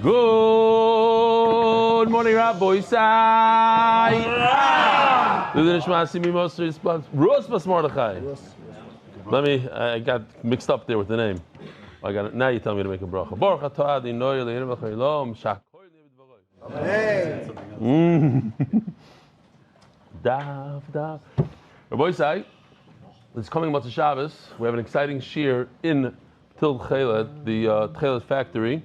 Good morning, Rabbi Sai. I got mixed up there with the name. I got it. Now you tell me to make a bracha. Daf. Rabbi Sai, it's coming Motzei Shabbos. We have an exciting shir in Til Chelet, the Chelet factory.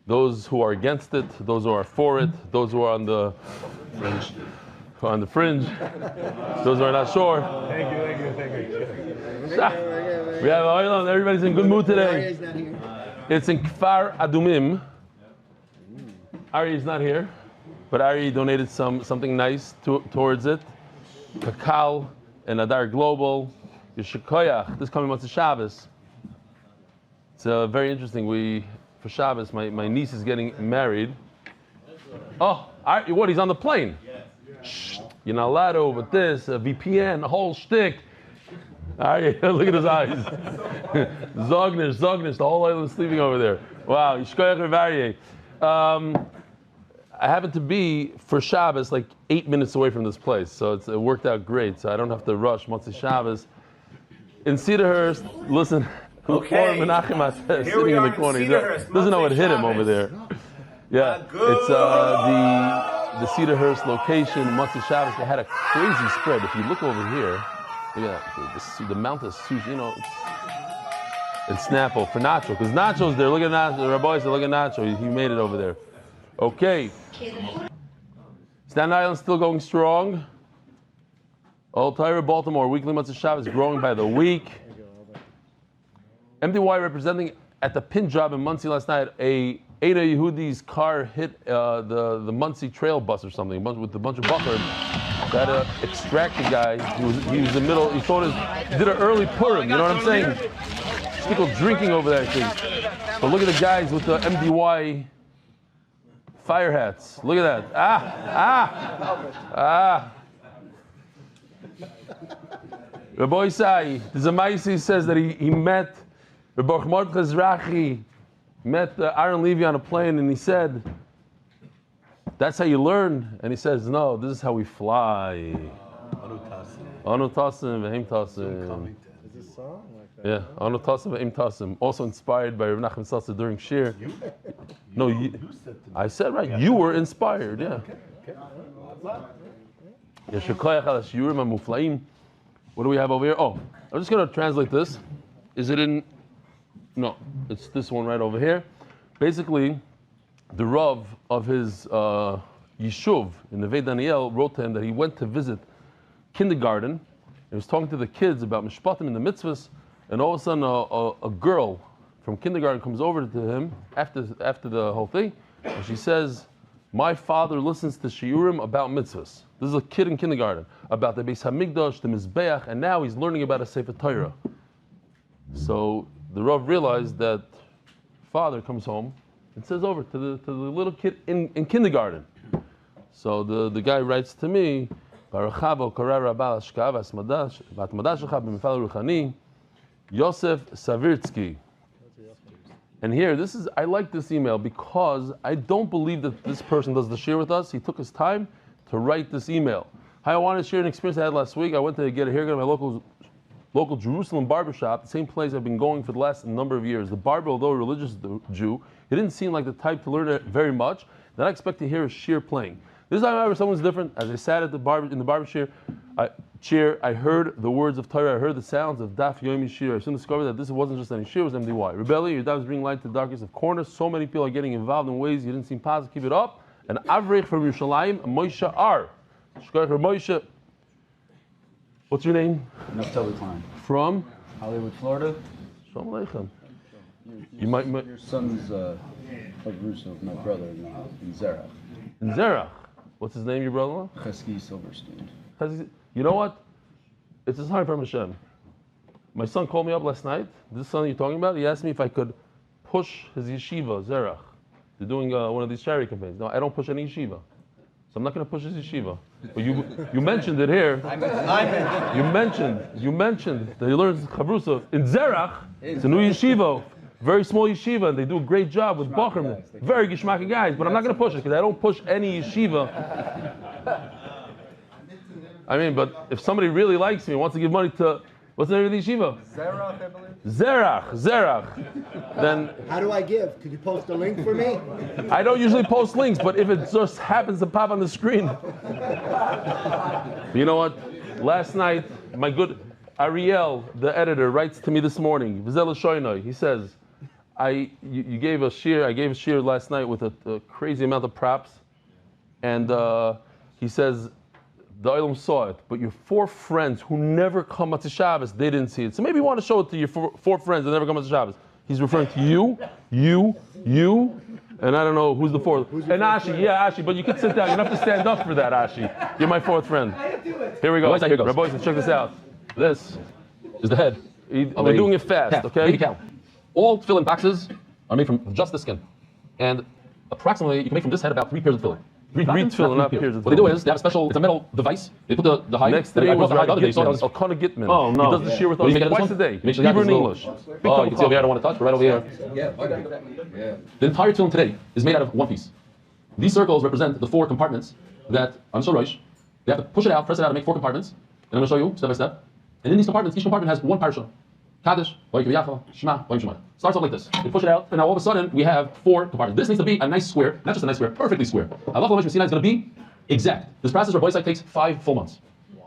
Those who are against it, those who are for it, those who are on the fringe, those who are not sure. Thank you. We have Ariel, everybody's in good mood today. It's in Kfar Adumim. Ari is not here, but Ari donated something nice towards it. Kakal and Adar Global. Yeshikoyach. This coming Motzei Shabbos. It's very interesting. For Shabbos, my niece is getting married. Oh, what? He's on the plane. Shh, you're not allowed to, but this, VPN, the whole shtick. Look at his eyes. Zognish, the whole island is sleeping over there. Wow, I happen to be, for Shabbos, like 8 minutes away from this place, so it worked out great, so I don't have to rush Motzei Shabbos. In Cedarhurst, listen, Okay. Menachos sitting in the corner. He doesn't know what hit him over there. Yeah, it's the Cedarhurst location, Motzei Shabbos. They had a crazy spread. If you look over here, look at that, the amount of sushi, and Snapple for Nacho. Because Nacho's there. Look at Nacho. The Rabbi said, look at Nacho. He made it over there. Okay. Staten Island still going strong. Old Tyra, Baltimore, weekly Motzei Shabbos growing by the week. MDY representing at the pin job in Muncie last night. A Ada Yehudi's car hit the Muncie trail bus or something with a bunch of buckler. That extracted guy. He was in the middle. He did an early Purim. You know what I'm saying? People drinking over there, I think. But look at the guys with the MDY fire hats. Look at that. Rabbi Isai, the Zamaisi says that he met Rabbi Rachi, met Aaron Levy on a plane, and he said, that's how you learn? And he says, no, this is how we fly. Anu Tassim, V'hem Tassim. Is this song like that? Yeah, Anu Tassim, V'hem Tassim. Also inspired by Rav Nachman Salsa during Shir. No, I said right, you were inspired, yeah. What do we have over here? Oh, I'm just going to translate this. Is it in... No, it's this one right over here. Basically, the Rav of his Yishuv in the Neve Daniel wrote to him that he went to visit kindergarten. He was talking to the kids about mishpatim and the mitzvahs, and all of a sudden a girl from kindergarten comes over to him after the whole thing, and she says, my father listens to shiurim about mitzvahs. This is a kid in kindergarten, about the Beis Hamikdash, the Mizbeach, and now he's learning about a Sefer Torah. So the Rav realized that father comes home and says over to the little kid in kindergarten. So the guy writes to me, Yosef Savirtsky. And here, I like this email because I don't believe that this person does the share with us. He took his time to write this email. Hi, I wanted to share an experience I had last week. I went to get a haircut at my local Jerusalem barbershop, the same place I've been going for the last number of years. The barber, although a religious Jew, he didn't seem like the type to learn it very much. Then I expect to hear a shir playing. This time, however, someone's different. As I sat in the barber chair, I heard the words of Torah. I heard the sounds of Daf Yomi shir. I soon discovered that this wasn't just any shir, it was MDY. Rebellion, your dad was bringing light to the darkest of corners. So many people are getting involved in ways you didn't seem positive. Keep it up. And Avrich from Yerushalayim, Moshe R. Moshe. What's your name? Naftali Klein. From? Hollywood, Florida. Shalom Aleichem. Your son's of Russo, my brother in Zerach. In Zerach. What's his name, your brother-in-law? Chesky Silverstein. You know what? It's a sign from Hashem. My son called me up last night. This son you're talking about, he asked me if I could push his yeshiva, Zerach. They're doing one of these charity campaigns. No, I don't push any yeshiva. So I'm not going to push his yeshiva. But you mentioned it here. You mentioned that he learns Chavrusa in Zerach. It's a new yeshiva very small yeshiva, and they do a great job with Bachrim. Very geschmacky guys, but I'm not going to push it because I don't push any yeshiva. I mean, but if somebody really likes me, wants to give money to, what's the name of the yeshiva? Zerach, I believe. Zerach. Then How do I give? Could you post a link for me? I don't usually post links, but if it just happens to pop on the screen. You know what? Last night, my good Ariel, the editor, writes to me this morning. He says, you gave a shir. I gave a shir last night with a crazy amount of props, and he says the Olam saw it, but your 4 friends who never come to Shabbos, they didn't see it. So maybe you want to show it to your 4 friends that never come to Shabbos. He's referring to you, and I don't know who's the 4th. And Ashi, yeah, Ashi, but you can sit down. You don't have to stand up for that, Ashi. You're my 4th friend. Here we go. Here goes. Rabbi, check this out. This is the head. We're doing it fast, okay? Baby cow. All tefillin boxes are made from just the skin. And approximately, you can make from this head about 3 pairs of tefillin. Three tefillin, not pairs of tefillin. What they do is, they have a special, it's a metal device. They put the hide. Next day was Rabbi Gitman. Elkanah Gitman. Oh, no. He does the shir with us twice a day. Hebrew and English. Oh, you can see over here, I don't want to touch, but right over here. Yeah. The entire tefillin today is made out of one piece. These circles represent the 4 compartments that, on Shorosh, they have to push it out, press it out, and make 4 compartments. And I'm going to show you step by step. And in these compartments, each compartment has 1 parsha. Kaddish, Shema, Shema. Starts off like this. We push it out, and now all of a sudden we have 4 compartments. This needs to be a nice square, not just a nice square, perfectly square. Allah is going to be exact. This process, Rabbi takes 5 full months.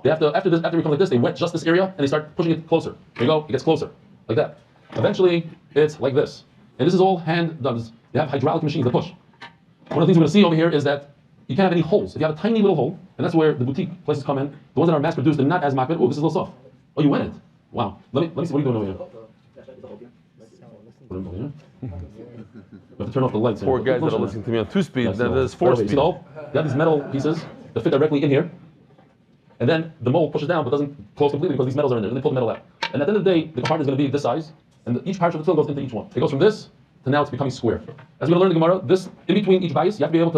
They have to, after we come like this, they wet just this area, and they start pushing it closer. There you go, it gets closer, like that. Eventually, it's like this. And this is all hand done. They have hydraulic machines that push. One of the things we're going to see over here is that you can't have any holes. If you have a tiny little hole, and that's where the boutique places come in, the ones that are mass produced, they're not as makbid. Oh, this is a little soft. Oh, you wet it. Wow. Let me see, what are you doing over here? You have to turn off the lights. 4 guys that are listening to me on 2-speed, then there's 4-speed. You have these metal pieces that fit directly in here, and then the mold pushes down but doesn't close completely because these metals are in there, and they pull the metal out. And at the end of the day, the compartment is going to be this size, and each part of the tefillin goes into each one. It goes from this to now it's becoming square. As we're going to learn in the Gemara, this, in between each bias, you have to be able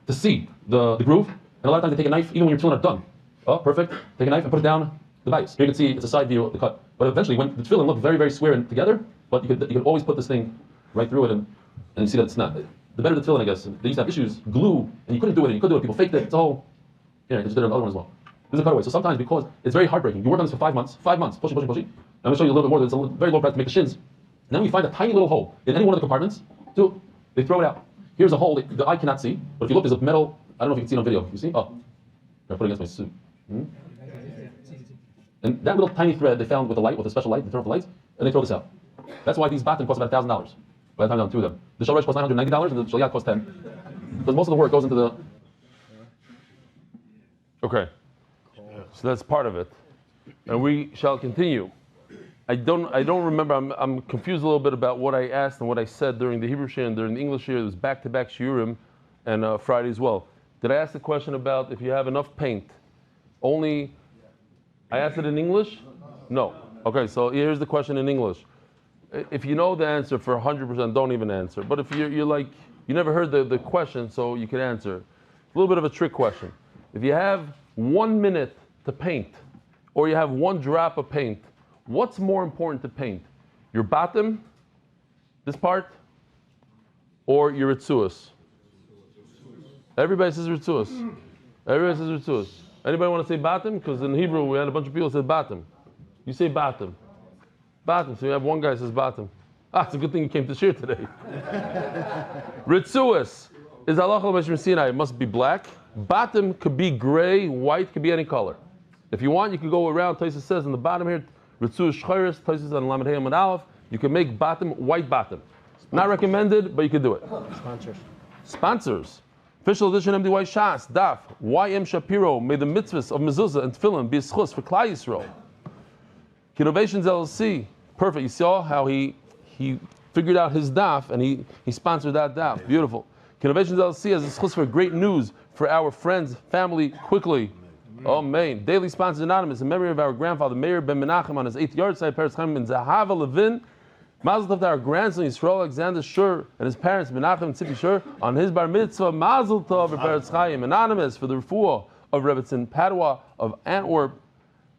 to see the groove, and a lot of times they take a knife, even when your tefillin are done. Oh, perfect. Take a knife and put it down the bias. Here you can see it's a side view of the cut. But eventually, when the tefillin look very, very square and together, but you could always put this thing right through it and you see that it's not. The better the tefillin, I guess. They used to have issues, glue, and you couldn't do it. People faked it. It's all. Yeah, they just did another one as well. This is a cutaway. So sometimes, because it's very heartbreaking, you work on this for 5 months, pushing. I'm going to show you a little bit more. It's a very low price to make the shins. And then we find a tiny little hole in any one of the compartments. So they throw it out. Here's a hole that the eye cannot see, but if you look, there's a metal. I don't know if you can see it on video. You see? Oh, I put it against my suit. And that little tiny thread they found with a special light. They turn off the lights and they throw this out. That's why these batim cost about $1,000. By the time you're done 2 of them, the Shalosh costs $990 and the Shaliyat costs $10. Because most of the work goes into the. Okay, so that's part of it, and we shall continue. I don't remember. I'm confused a little bit about what I asked and what I said during the Hebrew shir and during the English shir. It was back-to-back shiurim and Friday as well. Did I ask the question about if you have enough paint? Only. I asked it in English? No. Okay, so here's the question in English. If you know the answer for 100%, don't even answer. But if you're like, you never heard the question, so you can answer. A little bit of a trick question. If you have 1 minute to paint, or you have 1 drop of paint, what's more important to paint? Your bottom, this part, or your ritzuas? Everybody says ritzuas. Everybody says ritzuas. Anybody want to say bottom? Because in Hebrew we had a bunch of people that said bottom. You say bottom. Bottom. So you have 1 guy that says bottom. It's a good thing you came to shir today. Ritzuas is halacha l'meshim Sinai. It must be black. Bottom could be gray, white, could be any color. If you want, you can go around. Taisa says on the bottom here, Ritzuas shchayris. Taisa says on Lamed Hey Amud Aleph. You can make bottom white bottom. Not recommended, but you can do it. Sponsors. Official edition MDY Shas, Daf, YM Shapiro made the mitzvahs of mezuzah and tefillin be schus for Klal Yisrael. Innovations LLC, perfect. You saw how he figured out his daf and he sponsored that daf. Beautiful. Innovations LLC has a schus for great news for our friends, family, quickly. Amen. Daily sponsors anonymous in memory of our grandfather Meir ben Menachos on his 8th yard side, Paris Chaim ben Zahava Levin. Mazel tov to our grandson Yisrael Alexander Shur and his parents Menachem and Tzipi Shur on his bar mitzvah. Mazel tov Paris Chaim. Anonymous for the refuah of Rebbetzin Padua of Antwerp,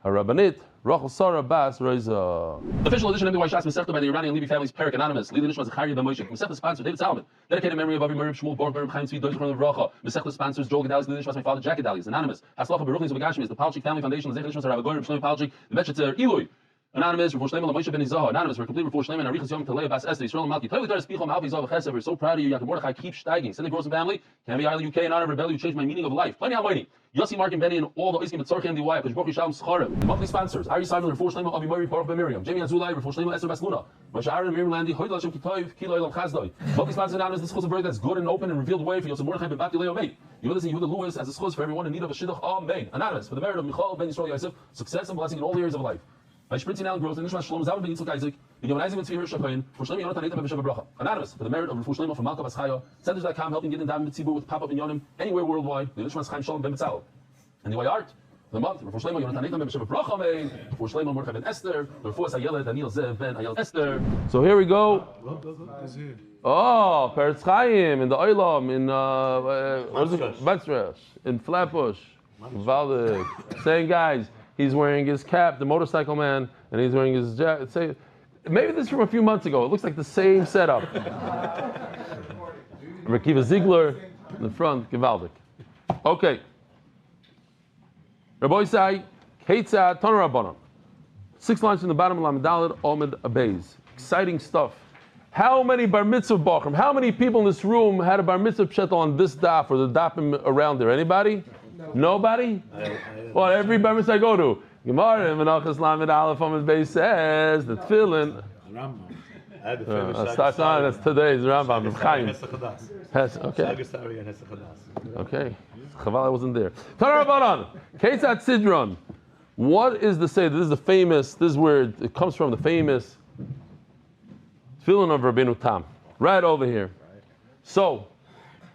Harabbanit Rachel Sarah Bas Reza. Official edition MDY Shas Masechta by the Iranian Levi family's Perik Anonymous. Leading Nishma Zachariah Ben Moshe. Masechta sponsor David Salomon. Dedicated memory of Avi Merib Shmuel Borg Berem Chaim Tzvi Doiz Chron Racha. Masechta sponsors Joel Gedalis. Leading Nishma my father Jack Gedalis. Anonymous. Haslacha Beruchnis of Agashmi is the Palchik Family Foundation. The Zech Nishma Rabbi Goyim Shlomo Palchik. The Metchetzer Eloi. Anonymous, Rav Shlomo Moshe Ben Izah. Anonymous, for complete Rav Shlomo and Arichas Yom Talei Bas Esther Yisrael Malki. Tell you there is Pichom Alpi Zav Chesed. We're so proud of you. Yaakov Mordechai keep steiging. Send the Gross family. Can be Ireland, UK, and honor rebel. You changed my meaning of life. Plenty of money. Yossi, Mark, and Benny, and all the Iskim at Tzorchi and DY. Because Baruch Yishalom Scharim. Monthly sponsors: Ari Simon, Rav Shlomo, Avi Mori, Baruch Ben Miriam, Jamie Azulai, Rav Shlomo, Esther Bas Luna, Moshe Aaron, Miriam Landi, Hoydel Hashem Kitoiv, Kilo Elam Chazdoi. Monthly sponsors Anonymous. This schos of birth that's good and open and revealed way for Yossi Mordechai Ben Bati Leo Mate. Yehuda and Yehuda Lewis as a schos for everyone in need of a shidduch. Amen. Anonymous for the merit of Michal Ben Yisrael Yosef, success and blessing in all areas of life. By spritzing out growth, and Nishma Shalom Zav Ben Yitzchak Isaac, and Yomanizing with Tzvir Shachayin, for Shlomo Yonatan Eitam B'Shem Bracha. Anonymous for the merit of Rav Shlomo from Malka Bas Chaya, Centers.com helping get in Davin Mitzibur with pop-up in Yonim anywhere worldwide. The Nishma Chaim Shalom Ben Betzalel. And the way art. The month, Rav Shlomo Yonatan Eitam B'Shem Bracha Amen. Rav Shlomo Mordechai Ben Esther. Rav Fuas Ayela Daniel Zev Ben Ayel Esther. So here we go. Oh, Peretz Chaim in the Oilam in Batzresh in Flatbush. Valdik saying, guys, he's wearing his cap, the motorcycle man, and he's wearing his jacket. Say, maybe this is from a few months ago. It looks like the same setup. Rakiva Ziegler in the front, Givaldik. Okay. Rabbi Isai, Ketzad, Toner Rabbanon. 6 lines from the bottom of Lamed Omed Abeis. Exciting stuff. How many bar mitzvah bachrim? How many people in this room had a bar mitzvah pshetel on this daf or the dafim around there? Anybody? No. Nobody? Well, every bar mitzvah I go to. Gemara in Menachos Lamed Aleph Omed Abeis says the tefillin. That's today's Rambam. Okay. Chaval, I wasn't there. Tanar Rabbanan, Ketzat Sidron. What is the say? This is the famous. This is where it comes from. The famous tefillin of Rabbeinu Tam, right over here. So,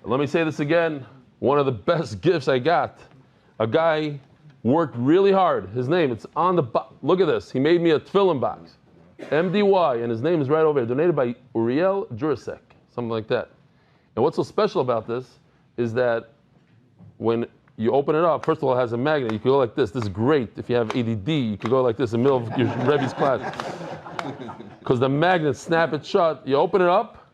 let me say this again. One of the best gifts I got. A guy worked really hard. His name, it's on the box. Look at this. He made me a tefillin box. MDY, and his name is right over here. Donated by Ariel Jurasek, something like that. And what's so special about this is that when you open it up, first of all, it has a magnet. You can go like this. This is great. If you have ADD, you could go like this in the middle of your Rebbe's class. Because the magnets snap it shut. You open it up,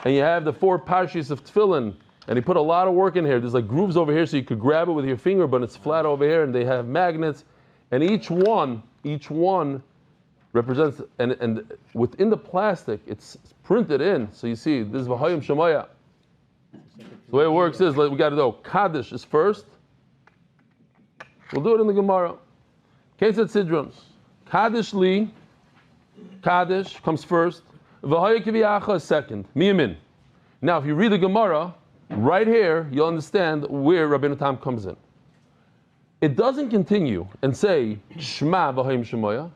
and you have the 4 parshas of tefillin. And he put a lot of work in here. There's like grooves over here, so you could grab it with your finger, but it's flat over here, and they have magnets. And each one represents, and within the plastic, it's printed in. So you see, this is V'hayim Shemaya. The way it works is, we got to know, Kaddish is first. We'll do it in the Gemara. Ketzat Sidrons. Kaddish Li. Kaddish comes first. V'hayim Kiviyacha is second. Miyamin. Now, if you read the Gemara, right here, you'll understand where Rabbeinu Tam comes in. It doesn't continue and say, Shema V'hayim Shemaya.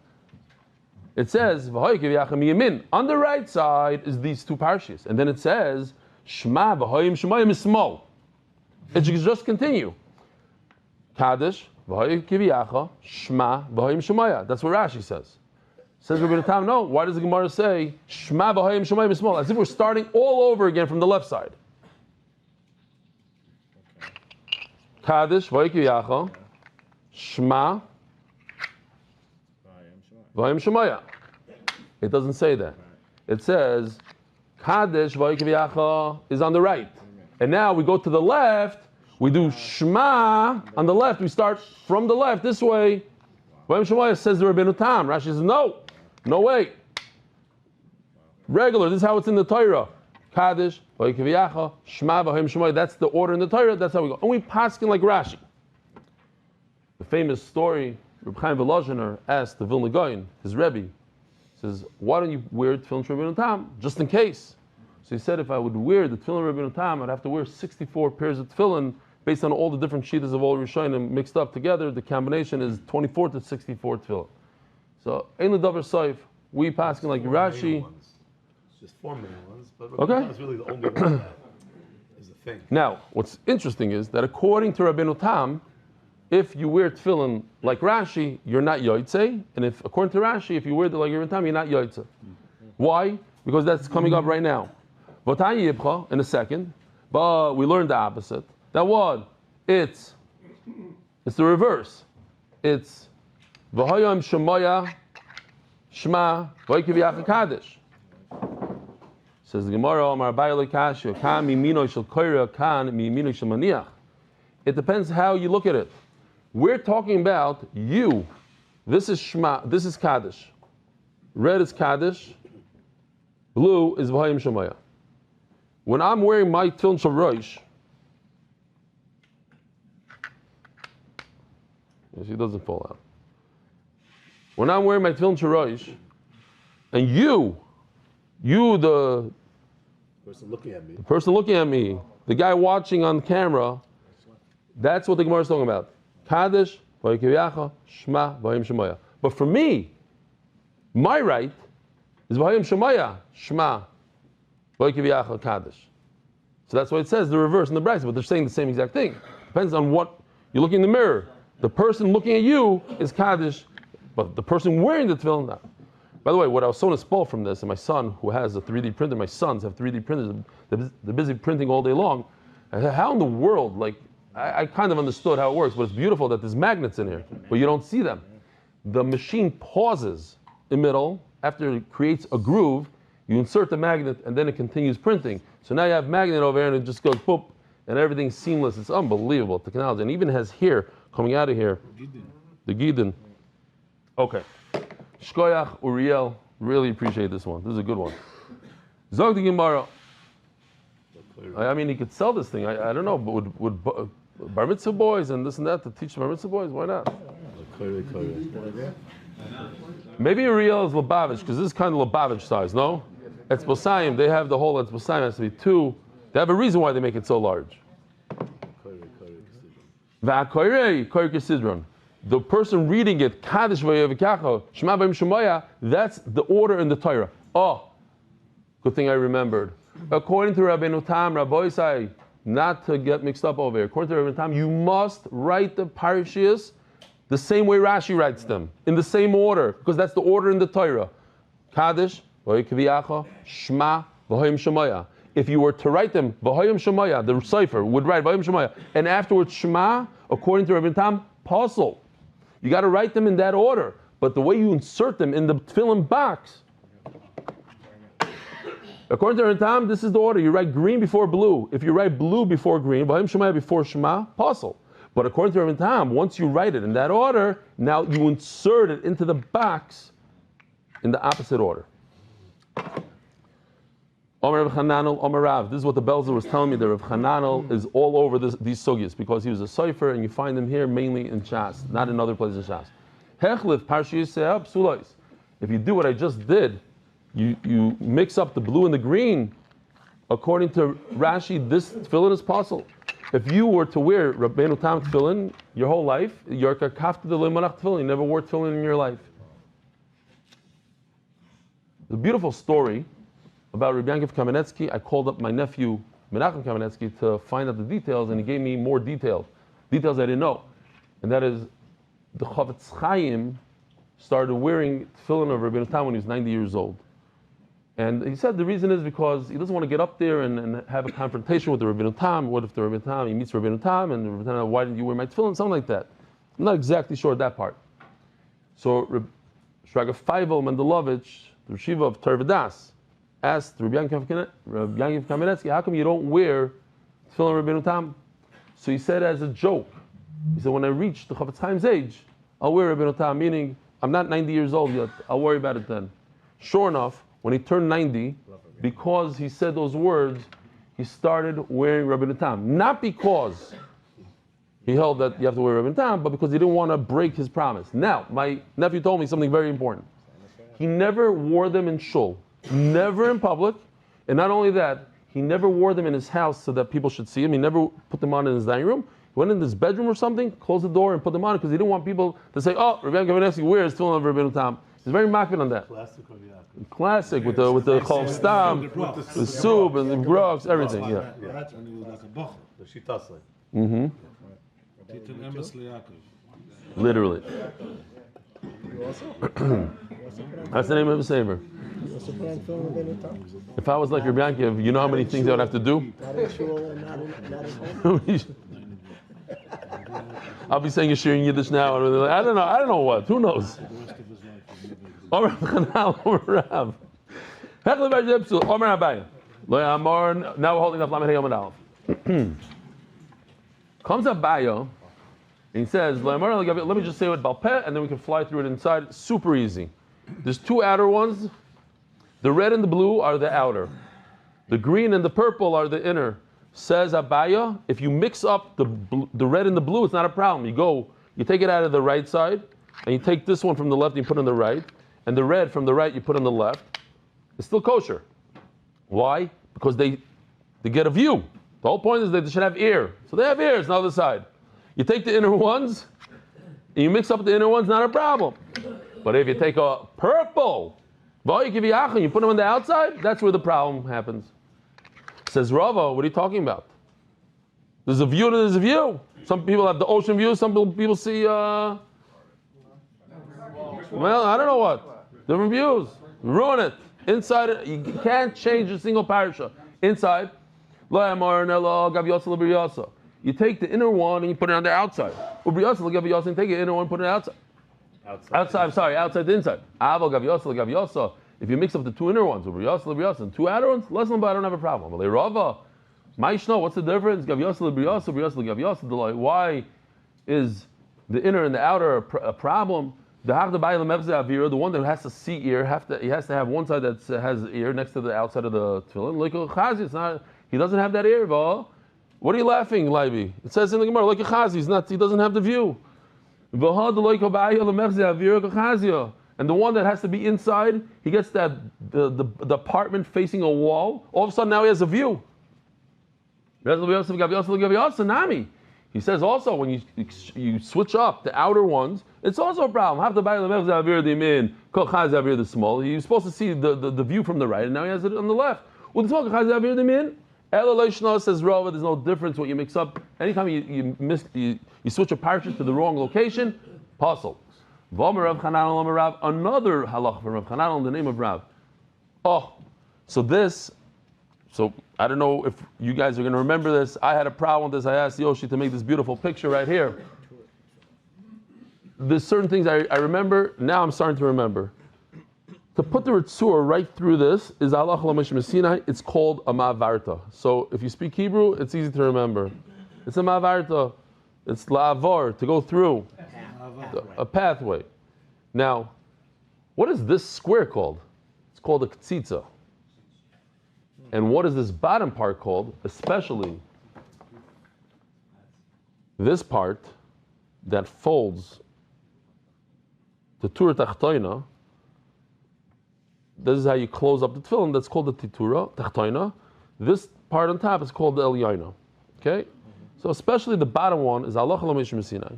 It says, V'hayim Kiviyacha Miyamin. On the right side is these 2 parshas. And then it says, Shema v'hayim shemayim is small. It should just continue. Kaddish v'hayim kiviyacha Shema v'hayim shemaya. That's what Rashi says. Says Rabbeinu Tam, no. Why does the Gemara say Shema v'hayim shemayim is small? As if we're starting all over again from the left side. Kaddish v'hayim kiviyacha Shema v'hayim shemaya. It doesn't say that. It says Kaddish v'hayim is on the right. And now we go to the left, we do Shema on the left. We start from the left this way. V'hayim Shemaya says the Rabbeinu Tam. Rashi says, no way. Regular, this is how it's in the Torah. Kaddish v'hayim Shema v'hayim Shemaya. That's the order in the Torah, that's how we go. And we paskin like Rashi. The famous story, Reb Chaim Volozhiner asked the Vilna Gaon, his Rebbe, says, why don't you wear tefillin from Rabbeinu Tam, just in case? So he said, if I would wear the tefillin Rabbeinu Tam, I'd have to wear 64 pairs of tefillin based on all the different shitas of all Rishonim mixed up together. The combination is 24 to 64 tefillin. So, ein l'davar soif, we passing like Rashi. It's just 4 main ones, but okay. It's really the only one that is the thing. Now, what's interesting is that according to Rabbeinu Tam, if you wear tefillin like Rashi, you're not yotzei, and if according to Rashi, if you wear it like Rabbeinu Tam, you're not yotzei. Why? Because that's coming up right now. V'tanya yibcha in a second, but we learned the opposite. That what? It's the reverse. It's V'hoyam shemoya shma v'oikev kaddish. Says the Gemara, Amar Abaye Kasha, Kan mimino shel koira, kan mimino shel maniach. It depends how you look at it. We're talking about you. This is shma. This is kaddish. Red is kaddish. Blue is v'hoyam shemoya. When I'm wearing my tefillin shel rosh, she doesn't fall out. When I'm wearing my tefillin shel rosh, and you, the Person looking at me. person looking at me, the guy watching on camera, that's what the Gemara is talking about. Kaddish, v'yikev shma, v'hoyam shemoya. But for me, my right is v'hoyam shemoya, shma, v'yikev kaddish. So that's why it says the reverse in the Brisa, but they're saying the same exact thing. Depends on what you're looking in the mirror. The person looking at you is kaddish, but the person wearing the tefillin, not. By the way, what I was so inspired from this, and my son, who has a 3D printer, my sons have 3D printers, they're busy printing all day long. I said, how in the world, like, I kind of understood how it works, but it's beautiful that there's magnets in here, but you don't see them. The machine pauses in the middle, after it creates a groove, you insert the magnet, and then it continues printing. So now you have magnet over here, and it just goes boop, and everything's seamless. It's unbelievable technology, and even has hair coming out of here. The Gidin. Okay. Shkoyach, Ariel, really appreciate this one. This is a good one. Zog the Gemara. I mean, he could sell this thing. I don't know, but would bar mitzvah boys and this and that to teach bar mitzvah boys? Why not? Maybe Ariel is Lubavitch, because this is kind of Lubavitch size, no? Etzbosayim, they have the whole Etzbosayim has to be 2. They have a reason why they make it so large. The person reading it, Kaddish v'yevikacho, Shema v'im shemoya, that's the order in the Torah. Oh, good thing I remembered. According to Rabbeinu Tam, Rabbi Isai, not to get mixed up over here, according to Rabbeinu Tam, you must write the parashiyos the same way Rashi writes them, in the same order, because that's the order in the Torah. Kaddish v'yevikacho, Shema v'hoyim shemoya. If you were to write them, v'hoyim shemoya, the cipher would write v'hoyim shemoya, and afterwards Shema, according to Rabbeinu Tam, puzzle. You got to write them in that order, but the way you insert them in the tefillin box, according to Rabbeinu Tam, this is the order. You write green before blue. If you write blue before green, v'hoyim shemoya before Shema, puzzle. But according to Rabbeinu Tam, once you write it in that order, now you insert it into the box in the opposite order. Omer Rav Chananel, Omer Rav. This is what the Belzer was telling me. The Rav Chananel is all over these sugyas because he was a cipher, and you find him here mainly in Shas, not in other places in Shas. Hechlif parshiyos se'ab psulos. If you do what I just did, you mix up the blue and the green. According to Rashi, this tefillin is possible. If you were to wear Rabbeinu Tam tefillin your whole life, you're kakafta de lemanach tefillin. You never wore tefillin in your life. It's a beautiful story about Rabbi Yankiv Kamenetsky. I called up my nephew Menachos Kamenetsky to find out the details, and he gave me more details I didn't know. And that is, the Chavetz Chaim started wearing tefillin of Rabbeinu Tam when he was 90 years old. And he said the reason is because he doesn't want to get up there and have a confrontation with the Rabbeinu Tam. What if the Rabbeinu Tam, he meets Rabbeinu Tam, and the Rabbeinu Tam, why didn't you wear my tefillin? Something like that. I'm not exactly sure of that part. So Shraga Feivel Mendelovich, the Yeshiva of Tervadas, asked Rabbi Yankiv Kamenetsky, how come you don't wear tefillin Rabbeinu Tam? So he said as a joke, he said, when I reach the Chavetz Chaim's age, I'll wear Rabbeinu Tam, meaning I'm not 90 years old yet, I'll worry about it then. Sure enough, when he turned 90, because he said those words, he started wearing Rabbeinu Tam. Not because he held that you have to wear Rabbeinu Tam, but because he didn't want to break his promise. Now, my nephew told me something very important. He never wore them in shul. Never in public, and not only that, he never wore them in his house so that people should see him. He never put them on in his dining room. He went in his bedroom or something, closed the door, and put them on because he didn't want people to say, "Oh, Rabbi Kamenetsky wears tefillin of Rabbeinu Tam." He's very makpid on that. Classic with the chol stam, the soup and the grogs, everything. Yeah. That's when he was like a bochel. The shitasle. Literally. That's the name of the saver. If I was like Rabbi Yankiv, you know how many things I would have to do? I'll be saying Yeshir in Yiddish now. I don't know what. Who knows? Omer Chanal, Omer Rav. Hechel B'Yipsul, Omer Abaye. Lo Yamor. Now we're holding up Lamed Hey Yomad Aleph. Comes Abaye, and he says, Lo Yamor, let me just say it Balpeh, and then we can fly through it inside. It's super easy. There's two outer ones. The red and the blue are the outer. The green and the purple are the inner. Says Abaya, if you mix up the red and the blue, it's not a problem. You take it out of the right side, and you take this one from the left and you put on the right, and the red from the right you put on the left. It's still kosher. Why? Because they get a view. The whole point is that they should have air. So they have ears on the other side. You take the inner ones, and you mix up the inner ones, not a problem. But if you take a purple, you put them on the outside, that's where the problem happens. Says Rava, what are you talking about? There's a view and there's a view. Some people have the ocean view, some people see, well, I don't know what. Different views. Ruin it. Inside it, you can't change a single parasha. Inside, you take the inner one and you put it on the outside. And take the inner one and put it outside. Outside the inside. If you mix up the two inner ones, and two outer ones, less than I don't have a problem. What's the difference? Why is the inner and the outer a problem? The one that has to see ear, he has to have one side that has ear next to the outside of the tefillin. It's not. He doesn't have that ear. What are you laughing, Leiba? It says in the Gemara, like a chazi. He doesn't have the view. And the one that has to be inside, he gets the apartment facing a wall. All of a sudden now he has a view. He says also when you switch up the outer ones, it's also a problem. The small. You're supposed to see the view from the right, and now he has it on the left. Says Rava, there's no difference what you mix up. Anytime you switch a parasha to the wrong location, puzzle. Another halach from Rav Chananel in the name of Rav. So I don't know if you guys are going to remember this. I had a problem with this. I asked Yoshi to make this beautiful picture right here. There's certain things I remember. Now I'm starting to remember. To put the ritzur right through this is halach l'moshe Sinai. It's called a ma'avarta. So if you speak Hebrew, it's easy to remember. It's a ma'avarta. It's la'avar, to go through. A pathway. Now, what is this square called? It's called a ktsitza. And what is this bottom part called? Especially this part that folds the Torah Tachtoina. This is how you close up the tefillin. That's called the Titura Tachtoina. This part on top is called the Elyaina. Okay? So especially the bottom one is Halacha L'Moshe Sinai.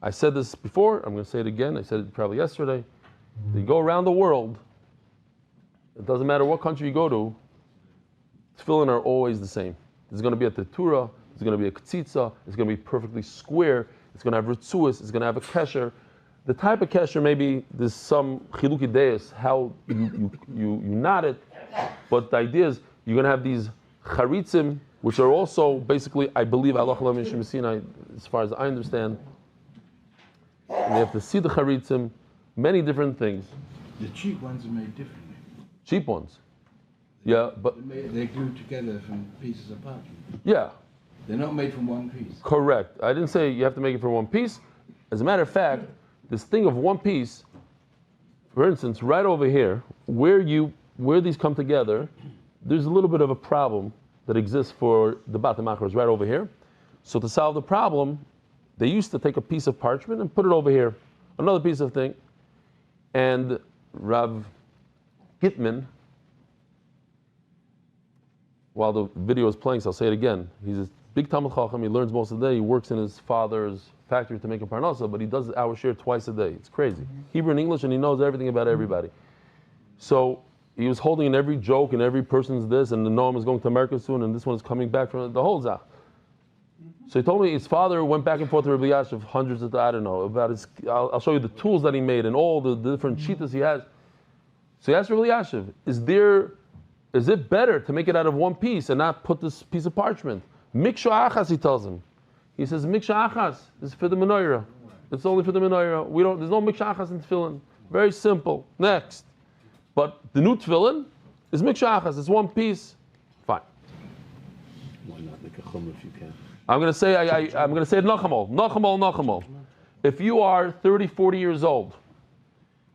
I said this before, I'm going to say it again. I said it probably yesterday. You go around the world, it doesn't matter what country you go to, tefillin are always the same. There's going to be a tetura, there's going to be a ktsitza, it's going to be perfectly square, it's going to have ritzuas, it's going to have a kesher. The type of kesher, maybe there's some chiluki deis, how you knot it, but the idea is you're going to have these charitzim, which are also basically, I believe, halacha l'moshe Sinai, as far as I understand. And you have to see the charitzim, many different things. The cheap ones are made differently. Cheap ones. Yeah, but they glue together from pieces of parchment. Yeah. They're not made from one piece. Correct. I didn't say you have to make it from one piece. As a matter of fact, this thing of one piece, for instance, right over here, where these come together, there's a little bit of a problem that exists for the Bata Machros right over here. So to solve the problem, they used to take a piece of parchment and put it over here, another piece of thing, and Rav Gitman, while the video is playing, so I'll say it again. He's a big Talmud Chacham. He learns most of the day. He works in his father's factory to make a parnasa, but he does our share twice a day. It's crazy. Hebrew and English, and he knows everything about everybody. So he was holding in every joke, and every person's this, and the Noam is going to America soon, and this one is coming back from the whole Zach. So he told me his father went back and forth to Rabbi Yashiv hundreds of, I don't know, about his, I'll show you the tools that he made and all the different shitas he has. So he asked Rabbi Yashiv, is it better to make it out of one piece and not put this piece of parchment? Mikshu achas, he tells him. He says, Miksha Achas is for the menorah. It's only for the menorah. There's no Miksha Achas in tefillin. Very simple. Next. But the new tefillin is Miksha Achas. It's one piece. Fine. Why not make a chumrah if you can? I'm going to say I'm going to say it Nachamol. If you are 30, 40 years old,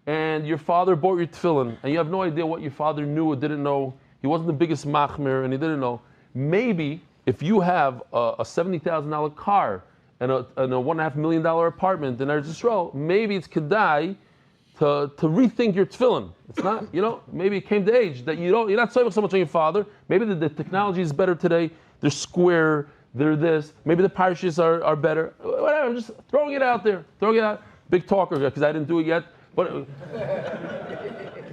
and your father bought your tefillin, and you have no idea what your father knew or didn't know, he wasn't the biggest machmir, and he didn't know, maybe if you have a $70,000 car and a $1.5 million apartment in Eretz Yisrael, maybe it's kedai to rethink your tefillin. It's not, maybe it came to age that you're not so much on your father. Maybe the technology is better today. They're square. They're this. Maybe the parashas are better. Whatever. I'm just throwing it out there. Big talker because I didn't do it yet. But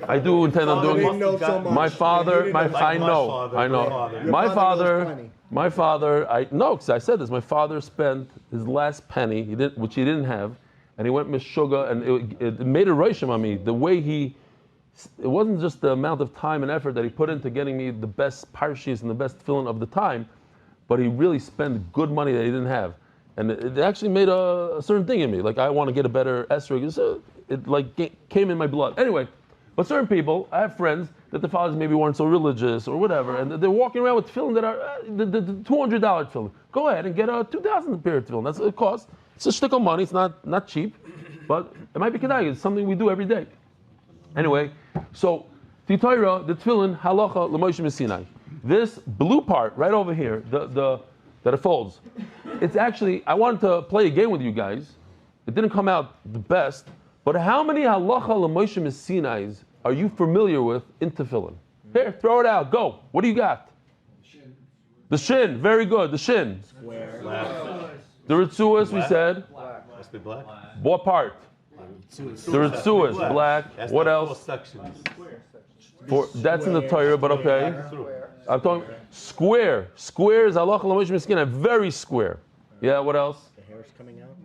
I do intend on doing it. My father, I know. My father, I know because I said this. My father spent his last penny, which he didn't have, and he went mishuga, and it made a roshim on me. The way it wasn't just the amount of time and effort that he put into getting me the best parshas and the best tefillin of the time, but he really spent good money that he didn't have. And it actually made a certain thing in me. Like, I want to get a better esrog. So it came in my blood. Anyway, but certain people, I have friends that the fathers maybe weren't so religious or whatever, and they're walking around with tefillin that are the $200 tefillin. Go ahead and get a 2,000 pair of tefillin. That's a cost. It's a shtick of money. It's not cheap, but it might be kedai. It's something we do every day. Anyway, so Titoira, the tefillin halacha l'Moshe Sinai. This blue part right over here, that it folds. It's actually, I wanted to play a game with you guys. It didn't come out the best, but how many halacha l'Moshe Sinai's are you familiar with in tefillin? Here, throw it out. Go. What do you got? The shin. Very good. The shin. Square. The ritzuas, we said. Must be black. What part? The ritzuas, black. What else? That's in the Torah, but okay. I'm talking square. Square is halacha l'Moshe Sinai. Very square. Yeah. What else? The hair's coming out.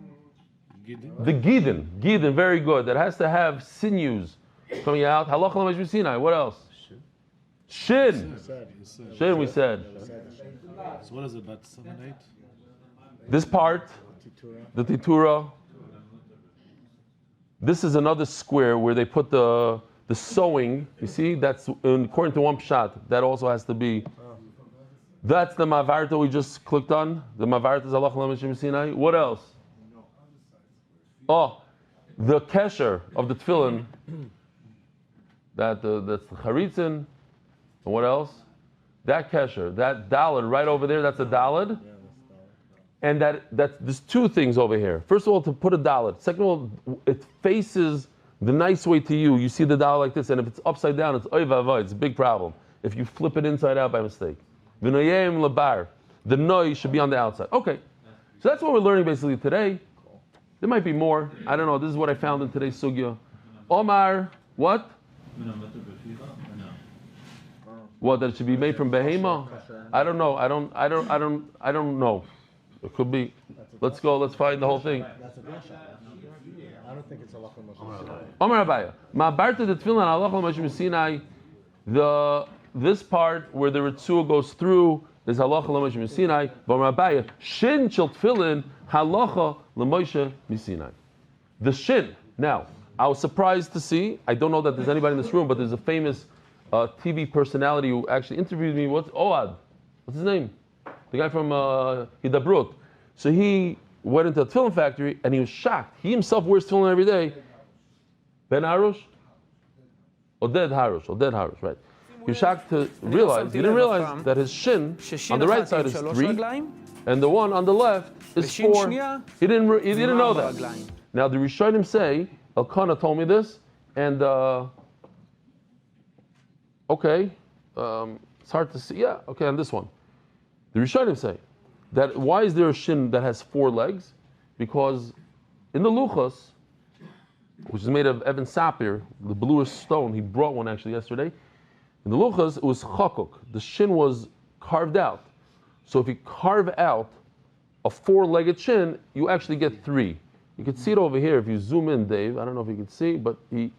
The gidin. Gidin. Very good. That has to have sinews coming out. Halacha l'Moshe Sinai. What else? Shin. Shin, we said. So what is it, about 7, 8? This part, the titura. This is another square where they put the sewing. You see, that's according to one pshat. That also has to be. That's the mavarta we just clicked on. The mavarta is halacha l'Moshe Sinai. What else? Oh, the kesher of the tefillin. That's the charitzin. And what else? That kesher, that daled right over there, that's a daled. And there's two things over here. First of all, to put a daled. Second of all, it faces the nice way to you. You see the daled like this, and if it's upside down, it's oy vavay. It's a big problem. If you flip it inside out by mistake. V'noyem labar. The noy should be on the outside. Okay. So that's what we're learning basically today. There might be more. I don't know. This is what I found in today's sugya. Omar, what? What, that it should be made from behema? I don't know. I don't know. It could be. Let's go. Let's find the whole thing. That's a drasha. I don't think it's a halacha l'Moshe. Omar Abaya. Ma'barta the tefillin halacha l'Moshe Sinai. This part where the ritzua goes through is halacha l'Moshe Sinai. Omar Abaya. Shin shel tefillin halacha l'Moshe Sinai. The shin. Now, I was surprised to see. I don't know that there's anybody in this room, but there's a famous TV personality who actually interviewed me. What's Oad? What's his name? The guy from Hidabrut. So he went into a tefillin factory and he was shocked. He himself wears tefillin every day. Ben Harush? Oded Harush, right. He was shocked to realize, he didn't realize that his shin on the right side is 3 and the one on the left is 4. He didn't know that. Now the Rishonim say, Elkanah told me this, and okay, it's hard to see. Yeah, okay, on this one. The Rishonim say that why is there a shin that has 4 legs? Because in the luchos, which is made of Evan Sapir, the bluest stone, he brought one actually yesterday. In the luchos, it was chakuk. The shin was carved out. So if you carve out a 4-legged shin, you actually get 3. You can see it over here if you zoom in, Dave. I don't know if you can see, but he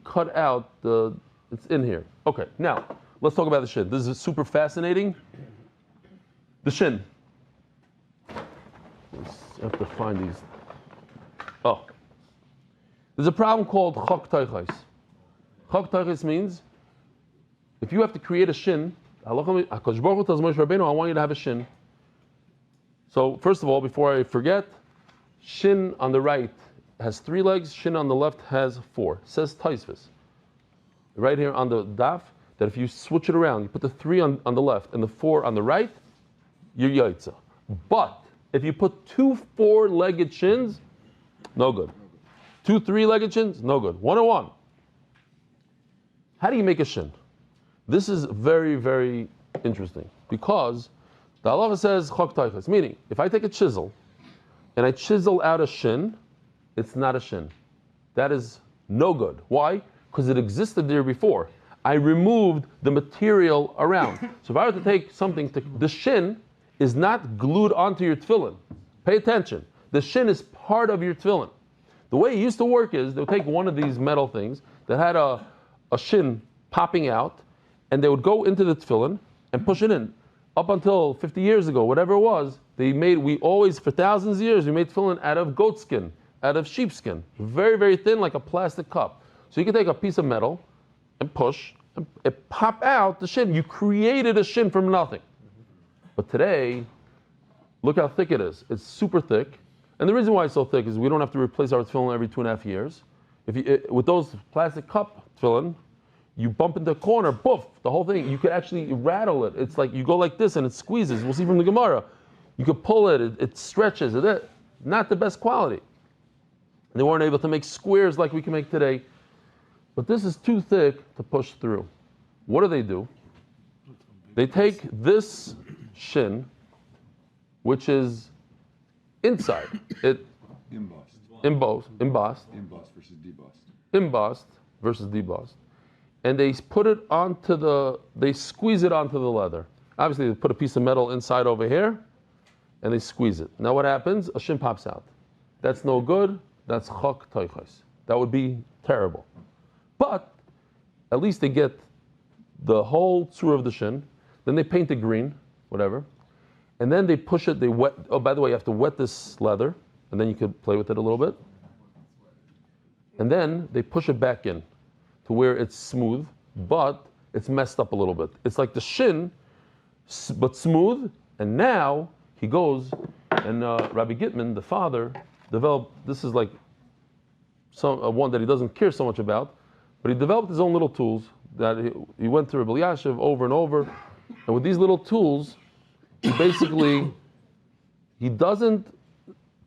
cut out it's in here. Okay, now let's talk about the shin. This is super fascinating. The shin. I have to find these. Oh. There's a problem called chok teichos. Chok teichos means if you have to create a shin, HaKadosh Baruch Hu tells Moshe Rabbeinu, I want you to have a shin. So first of all, before I forget, shin on the right has 3 legs, shin on the left has 4. It says Taisvis. Right here on the daf, that if you switch it around, you put the 3 on the left and the 4 on the right, you're yaitza. But if you put 2 4-legged shins, no good. 2 3-legged shins, no good. 101. How do you make a shin? This is very, very interesting because the halacha says chok teichos, meaning if I take a chisel and I chisel out a shin, it's not a shin. That is no good. Why? Because it existed there before. I removed the material around. So if I were to take something, the shin is not glued onto your tefillin. Pay attention. The shin is part of your tefillin. The way it used to work is they would take one of these metal things that had a shin popping out, and they would go into the tefillin and push it in. Up until 50 years ago, whatever it was, we always, for thousands of years, we made tefillin out of goat skin, out of sheepskin. Very, very thin, like a plastic cup. So you can take a piece of metal and push, and it pop out the shin. You created a shin from nothing. But today, look how thick it is. It's super thick. And the reason why it's so thick is we don't have to replace our tefillin every 2.5 years. With those plastic cup tefillin, you bump into a corner, poof, the whole thing, you could actually rattle it. It's like you go like this and it squeezes. We'll see from the Gemara. You could pull it, it stretches. Not the best quality. They weren't able to make squares like we can make today. But this is too thick to push through. What do? They take this shin, which is inside. Embossed versus debossed. And they put it they squeeze it onto the leather. Obviously, they put a piece of metal inside over here, and they squeeze it. Now what happens? A shin pops out. That's no good. That's chok teichos. That would be terrible. But at least they get the whole tzur of the shin. Then they paint it green, whatever. And then they push it, they wet. Oh, by the way, you have to wet this leather, and then you could play with it a little bit. And then they push it back in to where it's smooth, but it's messed up a little bit. It's like the shin, but smooth. And now he goes, and Rabbi Gitman, the father, developed. This is like one that he doesn't care so much about, but he developed his own little tools that he went to Rabbi Yashiv over and over, and with these little tools, he doesn't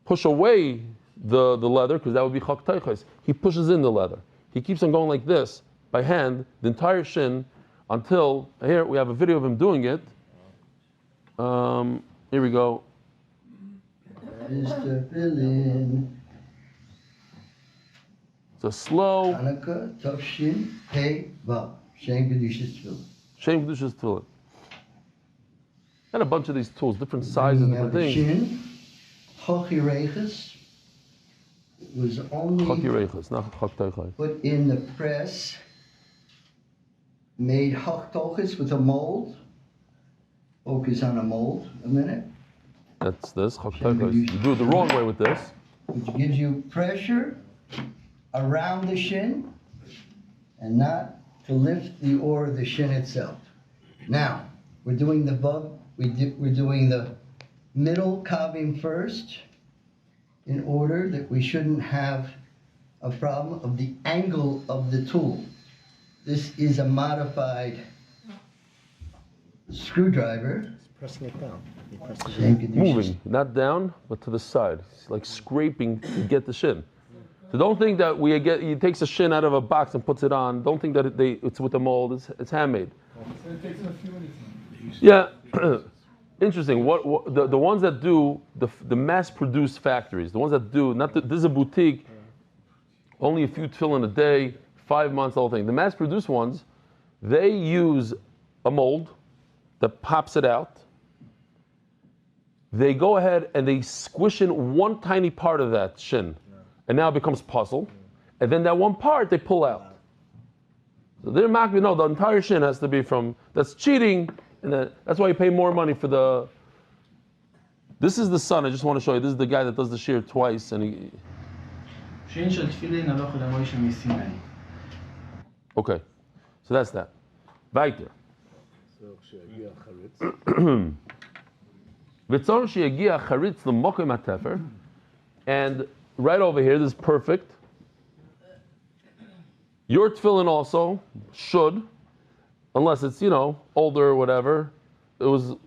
push away the leather because that would be chok teichos. He pushes in the leather. He keeps on going like this by hand, the entire shin, until here we have a video of him doing it. Here we go. Mr. Villain. It's a slow. Hanukkah, Tafshin, Pei, Vav. Shem Kedushas Tefillin. Shem Kedushas Tefillin. And a bunch of these tools, different sizes, different things. Shin, Chochi Reiches was only Chochi Reiches, not chok teichos. put in the press, made Chok with a mold. Focus on a mold a minute. That's this, chok teichos. You do it the wrong way with this. Which gives you pressure around the shin and not to lift the ore of the shin itself. Now, we're doing the vav, we're doing the middle kavim first in order that we shouldn't have a problem of the angle of the tool. This is a modified screwdriver. Pressing it down. You press it Shem down. Kedushas. Moving, not down, but to the side. It's like scraping to get the shin. So don't think that he takes a shin out of a box and puts it on. Don't think that it's with a mold. It's handmade. It takes a few minutes. Yeah, interesting. The ones that do the mass-produced factories, the ones that do this is a boutique, only a few tefillin a day, 5 months, the whole thing. The mass-produced ones, they use a mold that pops it out. They go ahead and they squish in one tiny part of that shin, and now it becomes puzzle. And then that one part they pull out. So they're not, no, the entire shin has to be from. That's cheating, and that's why you pay more money for the This is the son. I just want to show you. This is the guy that does the shear twice, and he. Okay, so that's that. Weiter. And right over here, this is perfect. Your tefillin also should, unless it's, older or whatever. It was a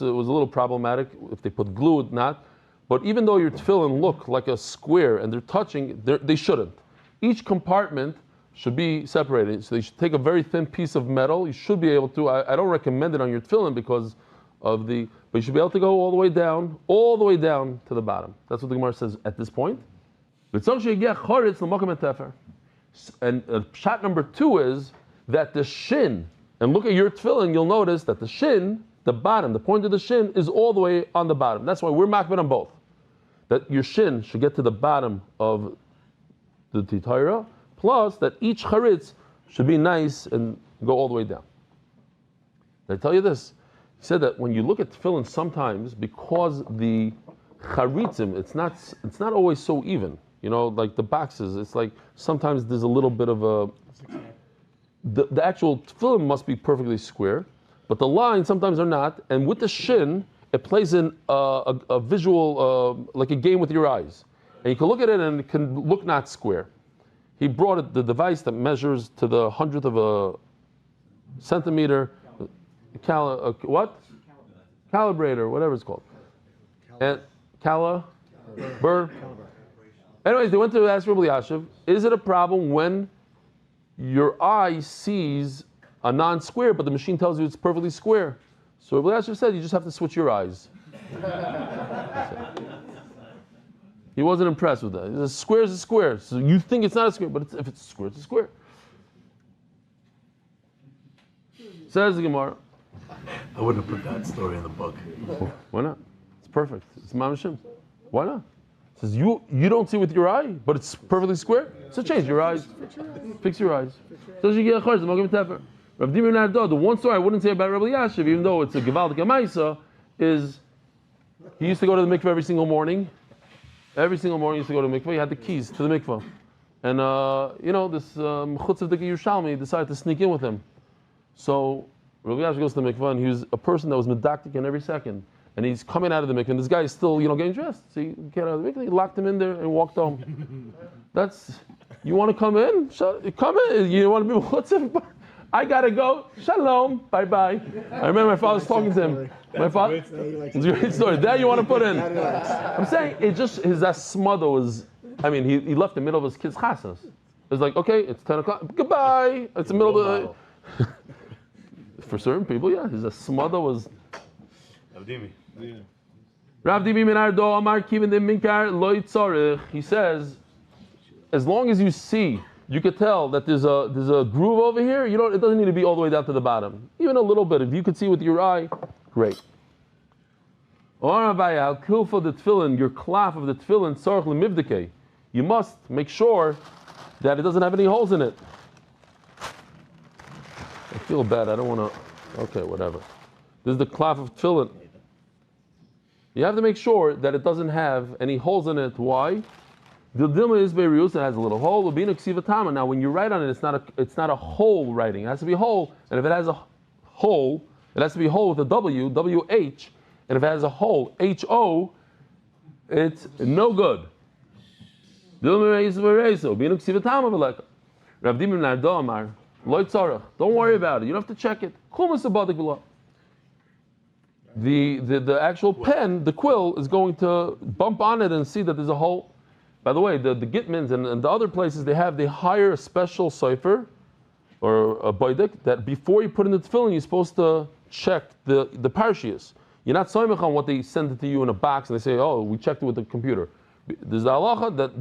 little problematic if they put glue, not. But even though your tefillin look like a square and they're touching, they shouldn't. Each compartment should be separated. So you should take a very thin piece of metal. You should be able to. I don't recommend it on your tefillin because of but you should be able to go all the way down to the bottom. That's what the Gemara says at this point. And shot number 2 is that the shin, and look at your tefillin, you'll notice that the shin, the bottom, the point of the shin is all the way on the bottom. That's why we're makbid on both. That your shin should get to the bottom of the titayra, plus that each charitz should be nice and go all the way down. Did I tell you this? He said that when you look at tefillin, sometimes because the charitzim, it's not always so even. Like the boxes, it's like sometimes there's a little bit of a. The actual tefillin must be perfectly square, but the lines sometimes are not. And with the shin, it plays in a visual, like a game with your eyes. And you can look at it and it can look not square. He brought the device that measures to the 100th of a centimeter. Calibrator, whatever it's called. And caliber. Anyways, they went to ask Rabbi Yashiv, is it a problem when your eye sees a non-square, but the machine tells you it's perfectly square? So Rabbi Yashiv said, you just have to switch your eyes. He wasn't impressed with that. He said, a square is a square. So you think it's not a square, but if it's a square, it's a square. Says the Gemara. I wouldn't have put that story in the book. Why not? It's perfect. It's mamashim. Why not? It says you don't see with your eye, but it's perfectly square. So change your eyes. Fix your eyes. So you get a chorz. The one story I wouldn't say about Rabbi Yashiv, even though it's a gevaldik amaisa, is he used to go to the mikveh every single morning. Every single morning he used to go to the mikveh. He had the keys to the mikveh. And this Chutz of the Yerushalmi decided to sneak in with him. So Rabbi Yashiv goes to the mikveh, and he was a person that was medactic in every second. And he's coming out of the mikveh, and this guy is still, getting dressed. So he came out of the mikveh, he locked him in there and walked home. You want to come in? Come in. You want to be, what's it? I gotta go. Shalom. Bye-bye. I remember my father was talking to him. My father, it's a great story. That you want to put in. I'm saying, that smother was, he left in the middle of his kid's chasnas. It was like, okay, it's 10 o'clock. Goodbye. It's the middle of the, for certain people, yeah, his smother was. Rav Dimi Minardo Amar Kivin de Minkar Loy Tzorich. He says, as long as you see, you could tell that there's a groove over here. It doesn't need to be all the way down to the bottom. Even a little bit. If you could see with your eye, great. Or I'll kill for the tefillin, your cloth of the tefillin tzorich lemivdike. You must make sure that it doesn't have any holes in it. I feel bad. I don't want to. Okay, whatever. This is the cloth of tefillin. You have to make sure that it doesn't have any holes in it. Why? The dilma is beirus. It has a little hole. Now, when you write on it, it's not a whole writing. It has to be whole. And if it has a hole, it has to be whole with a W, W-H. And if it has a hole, H-O, it's no good. Don't worry about it. You don't have to check it. The actual pen, the quill, is going to bump on it and see that there's a hole. By the way, the Gitmans and the other places, they hire a special cipher or a boidik that before you put in the tefillin, you're supposed to check the parshias. You're not soymech on what they send it to you in a box and they say, oh, we checked it with the computer. There's the halacha that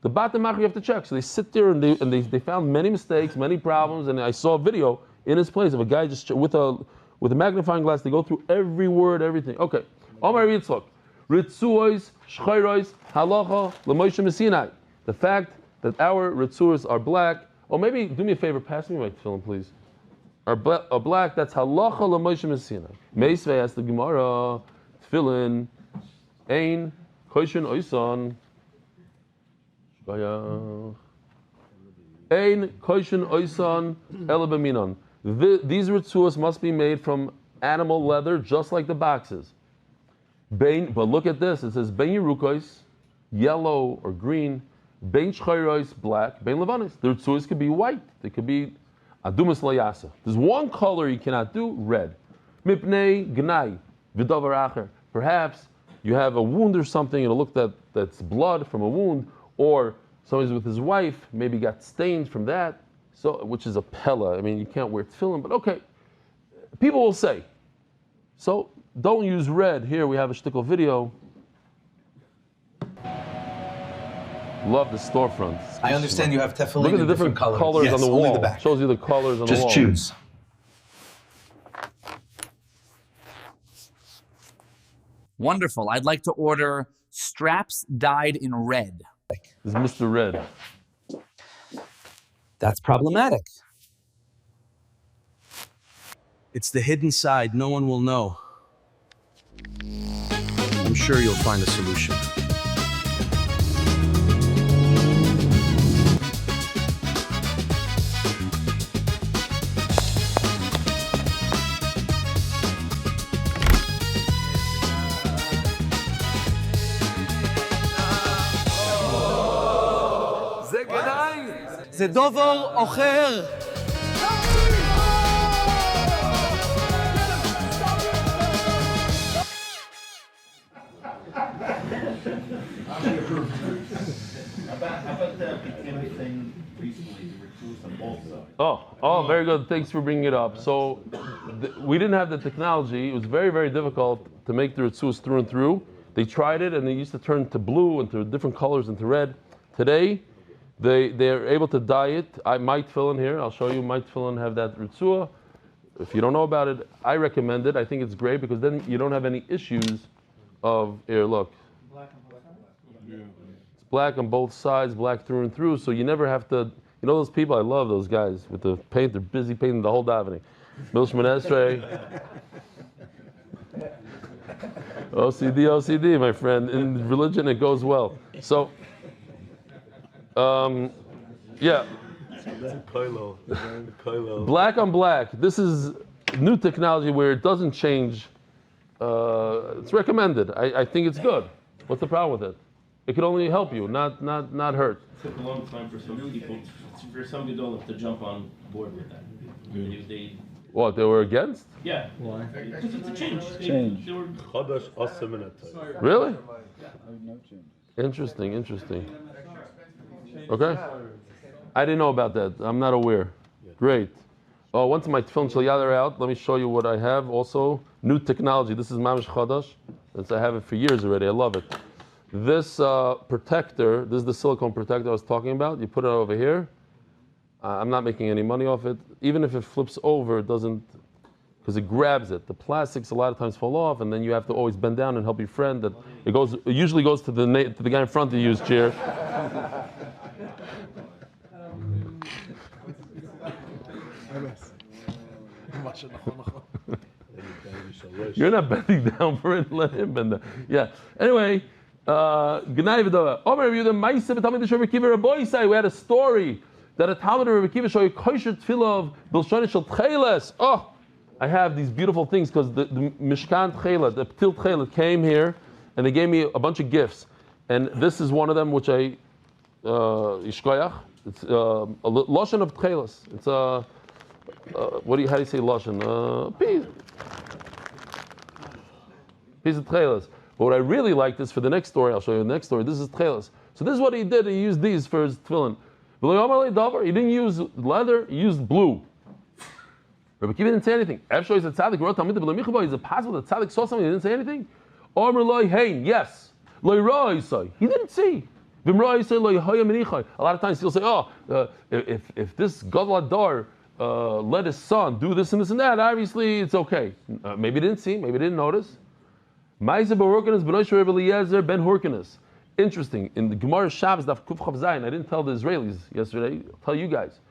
the batemacher, you have to check. So they sit there and they found many mistakes, many problems, and I saw a video in his place of a guy just with a magnifying glass. They go through every word, everything. Okay. Omar Yitzchak. Ritzuos, Shchayros, Halacha, L'Moshe Messinai. The fact that our Ritzuos are black, or maybe do me a favor, pass me my tefillin, please. Are black, that's Halacha L'Moshe Messinai. Meisvei asked the Gemara, tefillin, ein koshin oisan. Ein koshin oisan ela b'minon. These ritzuos must be made from animal leather, just like the boxes. But look at this. It says ben yerukos, yellow or green. Ben shchayros, black. Ben levanis. The ritzuos could be white. They could be adumas layasa. There's one color you cannot do: red. Mipnei gnai v'davar acher. Perhaps you have a wound or something, and it looked that's blood from a wound, or somebody's with his wife, maybe got stains from that. So, which is a pella. I mean, you can't wear tefillin, but okay. People will say. So don't use red. Here we have a shtickle video. Love the storefronts. I understand you have tefillin. Look at the in different colors yes, on the only wall. the back. Shows you the colors on the wall. Just choose. Wonderful. I'd like to order straps dyed in red. This is Mr. Red. That's problematic. It's the hidden side no one will know. I'm sure you'll find a solution. זה דובר אחר. Oh, very good. Thanks for bringing it up. So, we didn't have the technology. It was very, very difficult to make the ritzus through and through. They tried it, and they used to turn to blue and to different colors and to red. Today, they're able to dye it. I might fill in here. I'll show you. Might fill in have that ritzua. If you don't know about it, I recommend it. I think it's great because then you don't have any issues of here. Look, it's black on both sides, black through and through. So you never have to. You know those people? I love those guys with the paint. They're busy painting the whole davening. Milshman Esrei. OCD, my friend. In religion, it goes well. So. Yeah. Black on black. This is new technology where it doesn't change. It's recommended. I think it's good. What's the problem with it? It could only help you, not hurt. It took a long time for some people, for some gedolim to jump on board with that. What, they were against? Yeah. Why? Because it's a change. They were... Really? Interesting. Okay. I didn't know about that. I'm not aware. Great. Oh, once my tefillin shel yad are out, let me show you what I have. Also, new technology. This is mamish chadash. I have it for years already. I love it. This protector, this is the silicone protector I was talking about. You put it over here. I'm not making any money off it. Even if it flips over, it doesn't, because it grabs it. The plastics a lot of times fall off, and then you have to always bend down and help your friend. That it usually goes to the guy in front of you's chair. You're not bending down for it. Let him bend down. Yeah. Anyway, we had a story that a Talmud of Rabbi Kiva showed kosher tefillah of Bilshon shel Tcheles. Oh, I have these beautiful things because the Mishkan Tchelet, the Ptil Tchelet came here and they gave me a bunch of gifts. And this is one of them, which I Ishkoyach. It's a lashon of Tcheles. It's a how do you say lashon? Piece of Tcheles. But what I really like is for the next story. I'll show you the next story. This is Tcheles. So this is what he did. He used these for his tefillin. He didn't use leather. He used blue. Rabbi Kiva didn't say anything. Is it possible that tzaddik saw something? He didn't say anything. Yes. He didn't see. A lot of times he'll say, if this Gadol Adar let his son do this and this and that, obviously it's okay. Maybe he didn't see, maybe he didn't notice. Interesting. In the Gemara Shabbos, Daf Kuf Chav Zayin, I didn't tell the Israelis yesterday, I'll tell you guys.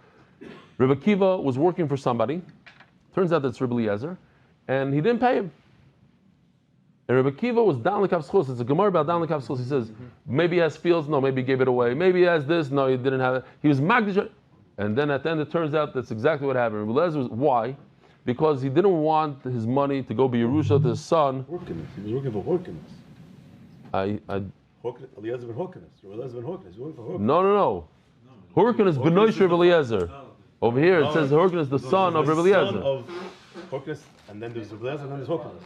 Rabbi Kiva was working for somebody. Turns out that's Rabbi Eliezer, and he didn't pay him. And Rebbe Kiva was down the Kavschus. It's a Gemara about down the Kavschus. He says, maybe he has fields, no, maybe he gave it away. Maybe he has this, no, he didn't have it. He was Magdish. And then at the end, it turns out that's exactly what happened. Rebbe Eliezer was, why? Because he didn't want his money to go be Yerusha to his son. He was working for Horkinus. Eliezer ben Horkinus. Eliezer ben Horkinus. He was working for Horkinus. No. Horkinus is Benoish Rebbe Eliezer. Over here it says Horkinus is the son of Rebbe Eliezer. Son of Horkinus, and then there's Rebbe Eliezer, and then there's Horkinus.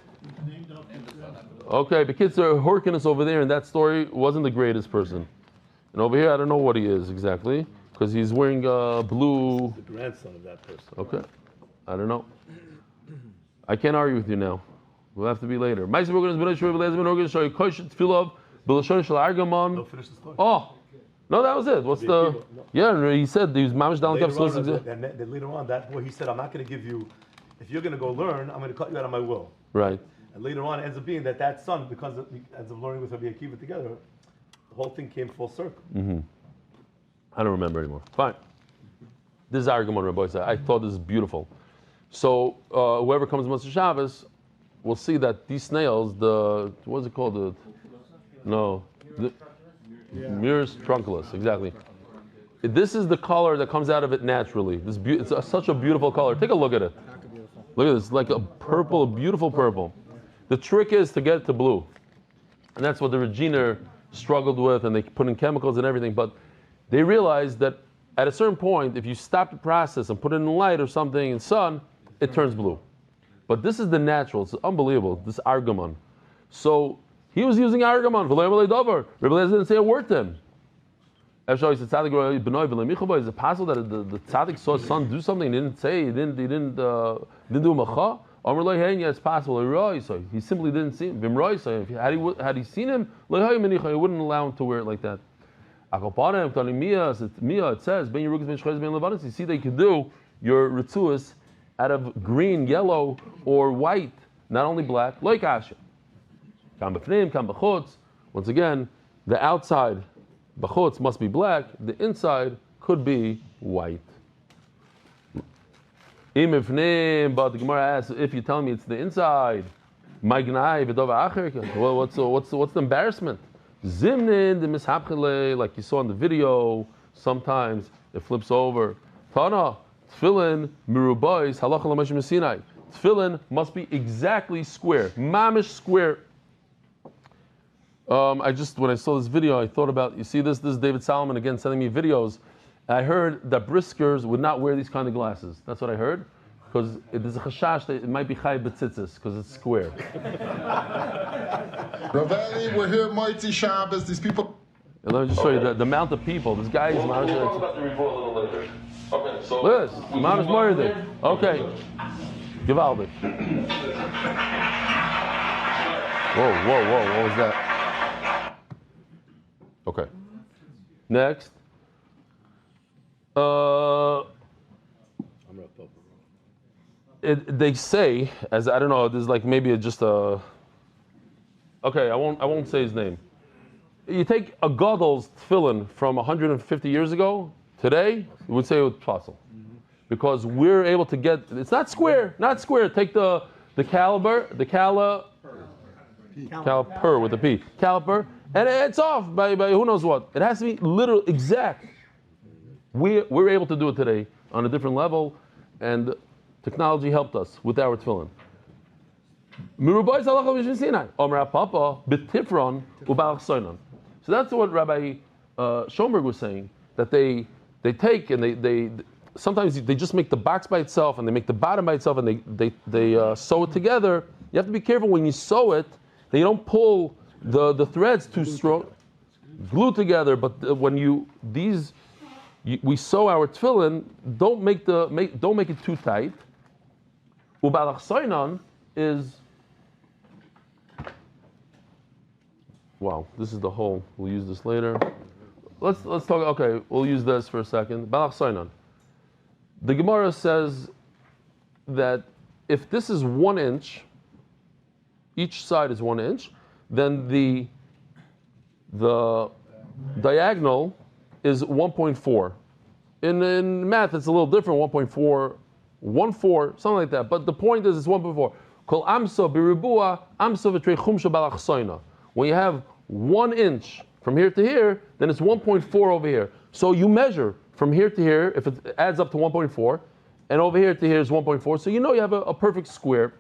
Okay, but kids are Horkinus over there in that story wasn't the greatest person. And over here I don't know what he is exactly, because he's wearing blue. The grandson of that person. Okay. I don't know. I can't argue with you now. We'll have to be later. They'll finish the story. Oh, no, that was it. What's the? Yeah, he said he was mamish down Later on, that boy, he said, I'm not going to give you, if you're going to go learn, I'm going to cut you out of my will. Right. And later on, it ends up being that son, because ends up learning with Rabbi Akiva together, the whole thing came full circle. Mm-hmm. I don't remember anymore. Fine. This is argument, Rabbi said. I thought this is beautiful. So whoever comes to Motzei Shabbos will see that these snails, what's it called? Murus trunculus, exactly. This is the color that comes out of it naturally. It's such a beautiful color. Take a look at it. Look at this, like a purple, a beautiful purple. The trick is to get it to blue. And that's what the Regina struggled with, and they put in chemicals and everything. But they realized that at a certain point, if you stop the process and put it in the light or something in sun, it turns blue. But this is the natural. It's unbelievable. This argamon. So he was using argamon. Rebbe Eliezer didn't say a word to him. Is it possible that the tzaddik saw his son do something? He didn't say. He didn't do macha. Yeah, it's possible. He simply didn't see him. Had he seen him, he wouldn't allow him to wear it like that. It says, you see, they can do your ritzuas out of green, yellow, or white, not only black, like asha. Once again, the outside, bachutz, must be black, the inside could be white. But the Gemara asks, if you tell me it's the inside, what's the embarrassment? Zimnin the mishapchele, like you saw in the video, sometimes it flips over. Tana, tefillin, mirubais, halacha l'moshe Sinai. Tefillin must be exactly square, mamish square. When I saw this video, I thought about, you see this is David Solomon again sending me videos. I heard that briskers would not wear these kind of glasses. That's what I heard. Because there's a chashash that it might be chai betzitzis, because it's square. Raveli, we're here, Motzei Shabbos. These people. And let me just show you the amount of people. This guy is We'll talk about the report a little later. Okay, so. Liz, amount is murdered. Okay. Givaldic. Whoa, what was that? Okay. Next. They say, as I don't know, there's like maybe just a. Okay, I won't say his name. You take a gadol's tefillin from 150 years ago. Today, you would say it was fossil, because we're able to get. It's not square. Take the caliper with a P. Caliper, and it's off by who knows what. It has to be literal, exact. We're able to do it today on a different level, and technology helped us with our tefillin. So that's what Rabbi Schoenberg was saying, that they take and they sometimes they just make the box by itself and they make the bottom by itself and they sew it together. You have to be careful when you sew it that you don't pull the threads too strong, glue together. But when we sew our tefillin, don't make it too tight. Ubalach soinon is. Wow, this is the whole. We'll use this later. Let's talk. Okay, we'll use this for a second. Balach soinon. The Gemara says that if this is 1 inch, each side is 1 inch, then the diagonal is 1.4. In math, it's a little different. 1.4, 1.4, something like that. But the point is, it's 1.4. Kol amsa biribua amsa v'trei chumsha balachsoina. When you have 1 inch from here to here, then it's 1.4 over here. So you measure from here to here, if it adds up to 1.4, and over here to here is 1.4. So you know you have a perfect square.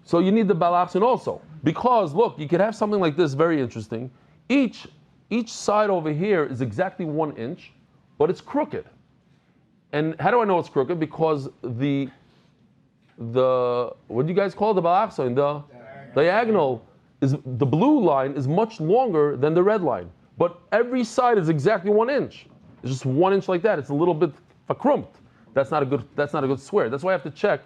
So you need the balachsin also. Because look, you could have something like this, very interesting. Each side over here is exactly 1 inch, but it's crooked. And how do I know it's crooked? Because the what do you guys call the balachsin? The diagonal is, the blue line is much longer than the red line. But every side is exactly 1 inch. It's just 1 inch like that. It's a little bit verkrumped. That's not a good square. That's why I have to check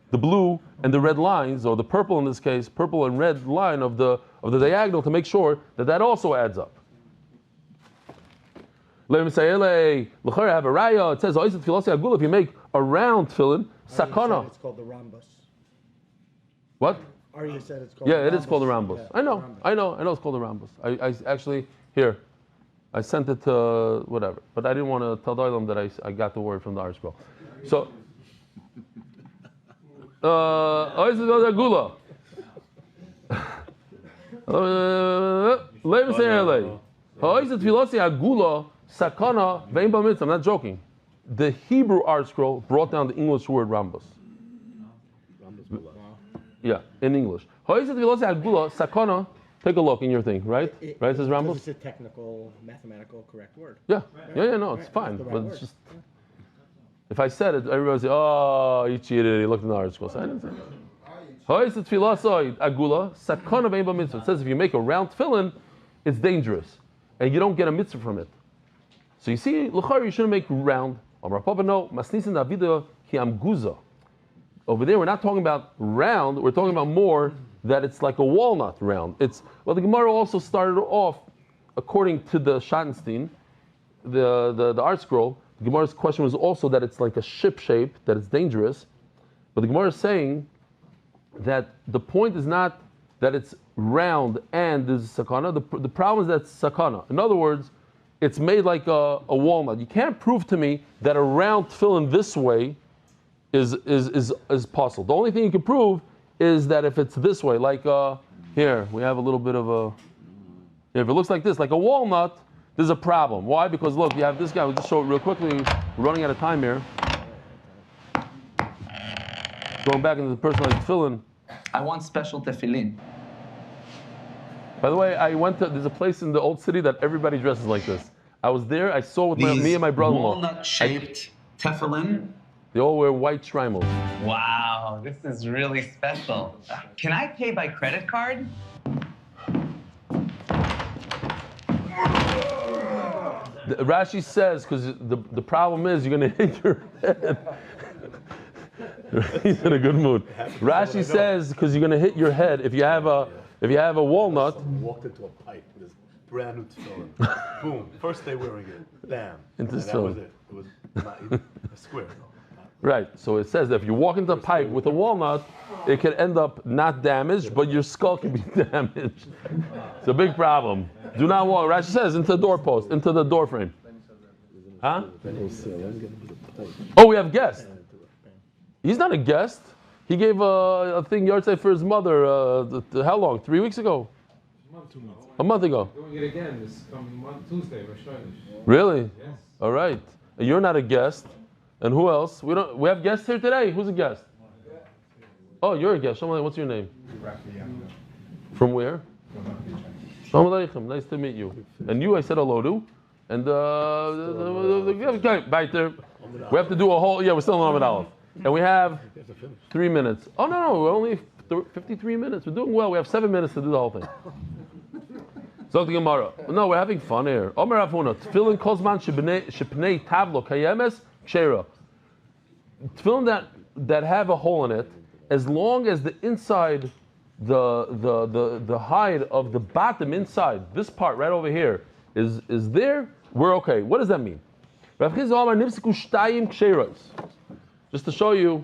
the blue and the red lines, or the purple in this case, purple and red line of the diagonal, to make sure that also adds up. Let me say, I have a raya. It says, if you make a round tefillin, sakana. It's called the rhombus. What? Ariel said it's called. Yeah, it is called a rhombus. Yeah, I know it's called a rhombus. I actually, here, I sent it to whatever, but I didn't want to tell Doilam that I got the word from the art scroll. So, gula. Let me say, sakana vein b'mitzvah. I'm not joking. The Hebrew art scroll brought down the English word rhombus. Yeah, in English. Sakana. Take a look in your thing, right? Right, it says rhombus. It's a technical, mathematical, correct word. Yeah, no, it's fine. But it's just, if I said it, everybody would say, "Oh, he cheated. He looked in the art scroll." So I didn't say it. It says if you make a round tefillin, it's dangerous, and you don't get a mitzvah from it. So you see, l'chari, you shouldn't make round. Over there, we're not talking about round. We're talking about more that it's like a walnut round. The Gemara also started off, according to the Schattenstein, the art scroll. The Gemara's question was also that it's like a ship shape, that it's dangerous. But the Gemara is saying that the point is not that it's round and there's sakana. The problem is that it's sakana. In other words, it's made like a walnut. You can't prove to me that a round tefillin this way is possible. The only thing you can prove is that if it's this way, like here, we have a little bit of if it looks like this, like a walnut, there's a problem. Why? Because look, you have this guy. We'll just show it real quickly. We're running out of time here. Going back into the personalized tefillin. I want special tefillin. By the way, there's a place in the old city that everybody dresses like this. I was there, I saw with me and my brother-in-law. Walnut-shaped tefillin. They all wear white shtreimels. Wow, this is really special. Can I pay by credit card? Rashi says, because the problem is you're going to hit your head. He's in a good mood. Rashi says, because you're going to hit your head if you have a walnut. Walked into a pipe with his brand new tefillin. Boom. First day wearing it. Bam. Into that was it. It was not even a square. Right. So it says that if you walk into a pipe with a walnut, it can end up not damaged, but your skull can be damaged. It's a big problem. Do not walk. Rashi says into the doorpost, into the door frame. Huh? Oh, we have guests. He's not a guest. He gave a thing yard site for his mother. How long? 3 weeks ago? A month ago. Doing it again this coming Tuesday. Really? Yes. All right. And you're not a guest. And who else? We have guests here today. Who's a guest? Oh, you're a guest. What's your name? From where? Shalom Aleichem. Nice to meet you. And you, I said hello to. And right there. We have to do a whole. Yeah, we're still on Amud Aleph. And we have 3 minutes. Oh no, we're only 53 minutes. We're doing well. We have 7 minutes to do the whole thing. Zok the Gemara. No, we're having fun here. Omer Avuna. Tefillin kozman shepnei tavlo kayemes kshera. Tefillin that have a hole in it, as long as the inside, the hide of the bottom inside, this part right over here, is there, we're okay. What does that mean? Just to show you,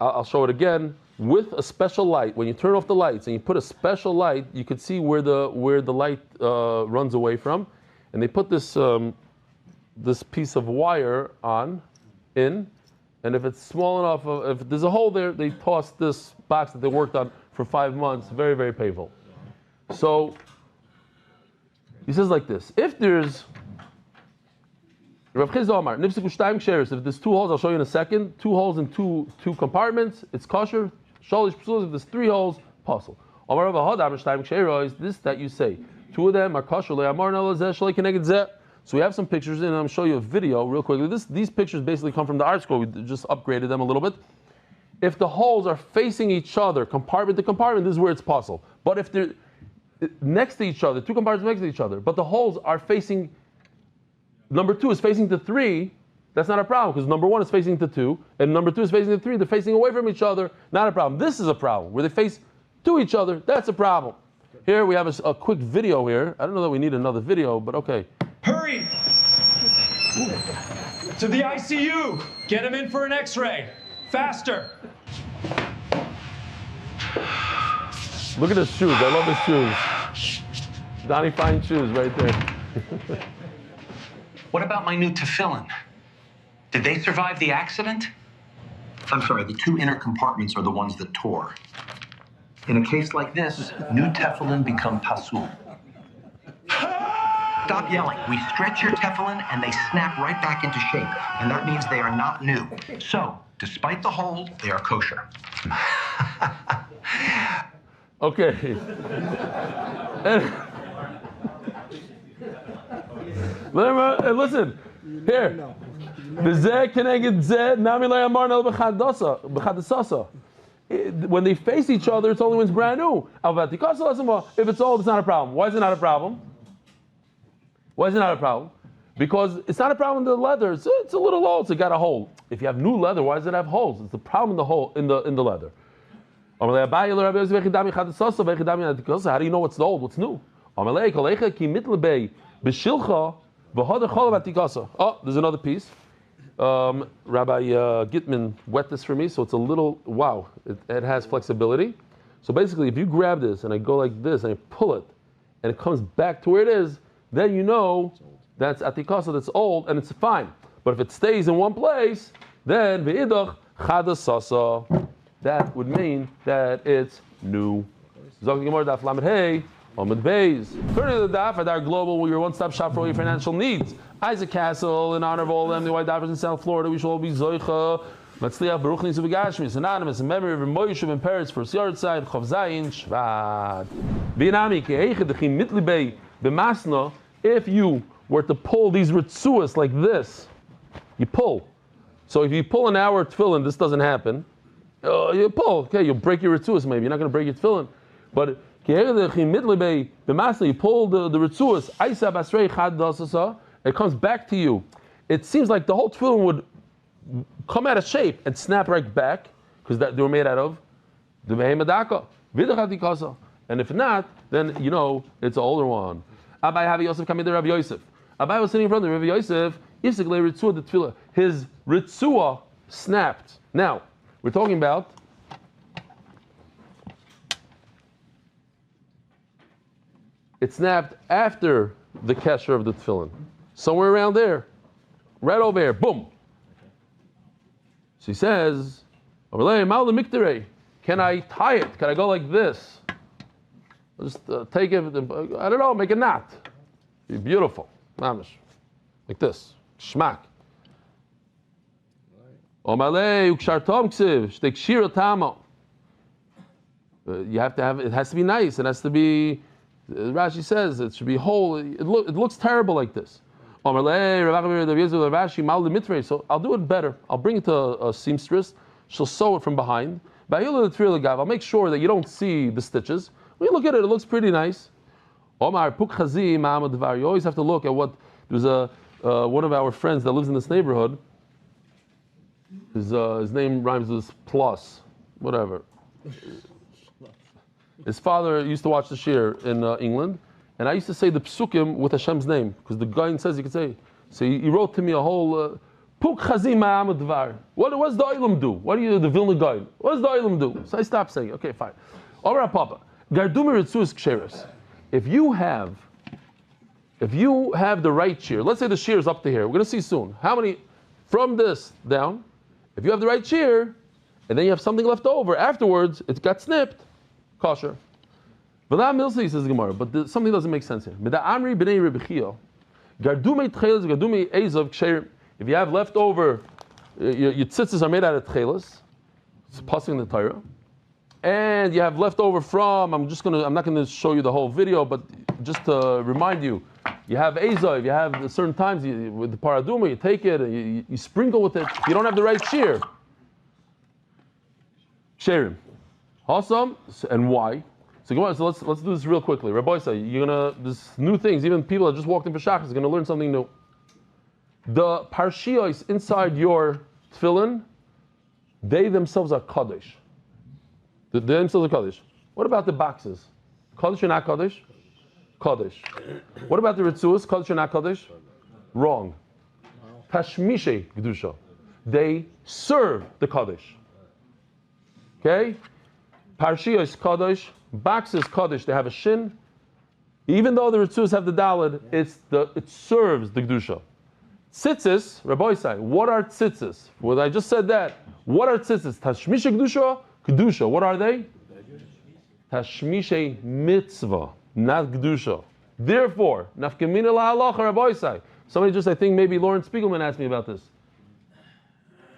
I'll show it again, with a special light. When you turn off the lights and you put a special light, you can see where the light runs away from. And they put this piece of wire in, And if it's small enough, if there's a hole there, they toss this box that they worked on for 5 months. Very, very painful. So he says like this: if there's Rav Chizda Amar, Nifsiku Shtayim Ksheres, if there's 2 holes, I'll show you in a second. 2 holes in two compartments, it's kosher. Shalish Psulos, if there's 3 holes, puzzle. Amar Rav Ahad Amar Shtayim Ksheres, this that you say. 2 of them are kosher. Le'amar Nelazeh Shalei Keneged Zeh. So we have some pictures, and I'm going to show you a video real quickly. These pictures basically come from the art school. We just upgraded them a little bit. If the holes are facing each other, compartment to compartment, this is where it's possible. But if they're next to each other, 2 compartments next to each other, but the holes are facing, number 2 is facing to 3, that's not a problem, because number 1 is facing to 2, and number 2 is facing to 3, they're facing away from each other, not a problem. This is a problem, where they face to each other, that's a problem. Here we have a quick video here. I don't know that we need another video, but okay. Hurry! To the ICU! Get him in for an x-ray! Faster! Look at his shoes. I love his shoes. Donnie Fine shoes right there. What about my new tefillin? Did they survive the accident? I'm sorry, the 2 inner compartments are the ones that tore. In a case like this, new tefillin become pasul. Stop yelling. We stretch your tefillin and they snap right back into shape. And that means they are not new. So, despite the hole, they are kosher. Okay. Listen, here. When they face each other, it's only when it's brand new. If it's old, it's not a problem. Why is it not a problem? Why is it not a problem? Because it's not a problem in the leather. It's a little old, so it got a hole. If you have new leather, why does it have holes? It's the problem in the hole in the leather. How do you know what's old, what's new? Oh, there's another piece. Rabbi Gitman wet this for me, so it's a little, wow, it has flexibility. So basically, if you grab this and I go like this and I pull it, and it comes back to where it is, then you know that's atikasa, that's old, and it's fine. But if it stays in one place, then ve'idach chadasasa, that would mean that it's new. Zok Gemara Daf Lamed Hey, Amud Beis. Turn to the Daf at our global, where your one-stop shop for all your financial needs. Isaac Castle, in honor of all them, the white divers in South Florida, we shall all be Zoicha. Matzliach Baruch Nisu Begashmis, anonymous in memory of Moishuv in Paris for Siyard side, Chav Zayin Shvat. Binami Ke'echid Dechim Mitlibei B'Masna. If you were to pull these ritzuas like this, you pull. So if you pull an hour tefillin, this doesn't happen. You pull, okay, you'll break your ritzuas maybe. You're not going to break your tefillin. But you pull the ritzuas, it comes back to you. It seems like the whole tefillin would come out of shape and snap right back, because they were made out of the behemedaka. And if not, then you know it's an older one. Abai Havi Yosef Kamid Rav Yosef. Abai was sitting in front of Rav Yosef. His ritzua snapped. Now, we're talking about it snapped after the kesher of the tefillin. Somewhere around there. Right over here. Boom. So he says, can I tie it? Can I go like this? Just take it, I don't know, make a knot. Be beautiful. Mamish. Like this. Shmak. You have to have, it has to be nice. It has to be, Rashi says, it should be whole. It looks terrible like this. So I'll do it better. I'll bring it to a seamstress. She'll sew it from behind. I'll make sure that you don't see the stitches. When you look at it, it looks pretty nice. You always have to look at what, there's one of our friends that lives in this neighborhood. His name rhymes with plus, whatever. His father used to watch the shir in England, and I used to say the psukim with Hashem's name, because the guy says you can say. So he wrote to me a whole puk chazim ma'amad dvar. What does the Olam do? What do you, the Vilna guy? What does the Olam do? So I stopped saying, okay, fine. All right, Papa. Gardumi ritzus ksheres. If you have the right shear, let's say the shear is up to here. We're going to see soon. How many from this down? If you have the right shear, and then you have something left over afterwards, it got snipped, kosher. V'la milsi, says the Gemara, but something doesn't make sense here. Mida amri b'nei Rebbe gardumei tchelis, gardumei ezav ksherim. If you have leftover, your tzitzis are made out of tchelis. It's passing the Torah, and you have leftover from. I'm not going to show you the whole video, but just to remind you, you have ezav. You have certain times with the paraduma, you take it, and you sprinkle with it. You don't have the right shear. Ksherim, awesome, and why? So let's do this real quickly. Rabbi say there's new things. Even people that just walked in for Shachar are going to learn something new. The parshiyos inside your tefillin, they themselves are kaddish. They themselves are kaddish. What about the boxes? Kaddish or not kaddish? Kaddish. What about the ritzuas? Kaddish or not kaddish? Wrong. Tashmishe kedusha. They serve the kaddish. Okay? Parshiyos kaddish. Boxes kaddish, they have a shin. Even though the ritzus have the dalid, it serves the kedusha. Tzitzis, Rabbi say, what are tzitzis? Well, I just said that. What are tzitzis? Tashmisha kedusha, kedusha. What are they? Tashmisha mitzvah, not kedusha. Therefore, nafkamina la'alacha, Rabbi say. Somebody just, I think maybe Lauren Spiegelman asked me about this.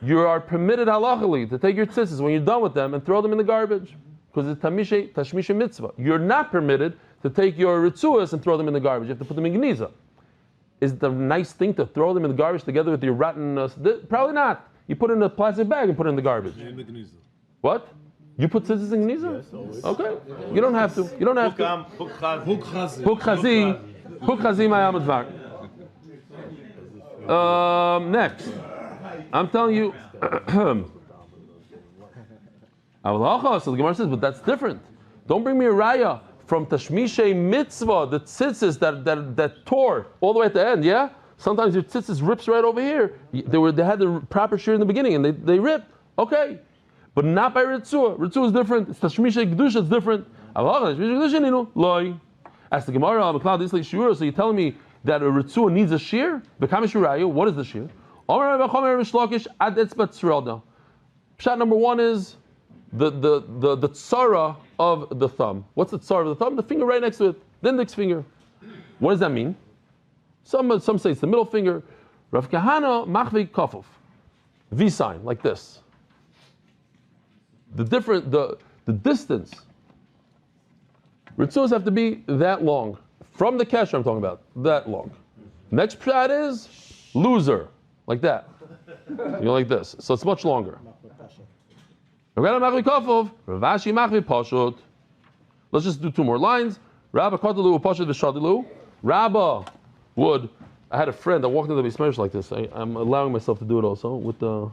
You are permitted halachically to take your tzitzis when you're done with them and throw them in the garbage. Because it's tashmisha mitzvah. You're not permitted to take your ritzuas and throw them in the garbage. You have to put them in geniza. Is it a nice thing to throw them in the garbage together with your rotten? Probably not. You put it in a plastic bag and put it in the garbage. What? You put tzitzis in geniza? Yes, okay. You don't have to. You don't have to. Huk chazi ma'ayam advar. Next, I'm telling you. So the Gemara says, but that's different. Don't bring me a raya from Tashmishe mitzvah, the tzitzis that tore all the way at the end, yeah? Sometimes your tzitzis rips right over here. They had the proper shear in the beginning and they ripped. Okay. But not by Ritzua. Ritzua is different. It's Tashmishe Kedusha, it's different. As the Gemara, so you're telling me that a Ritzua needs a shear? What is the shear? Pshat number one is the tzara of the thumb. What's the tzara of the thumb? The finger right next to it, the index finger. What does that mean? Some say it's the middle finger. Rav Kahana machvi kafuf, V sign like this. The distance. Ritzuas have to be that long from the kesher. I'm talking about that long. Next pshat is loser, like that. Like this. So it's much longer. Let's just do two more lines. Rabba Katalu Pashad Vishadilu. Rabba would. I had a friend that walked into the Bismash like this. I'm allowing myself to do it also with the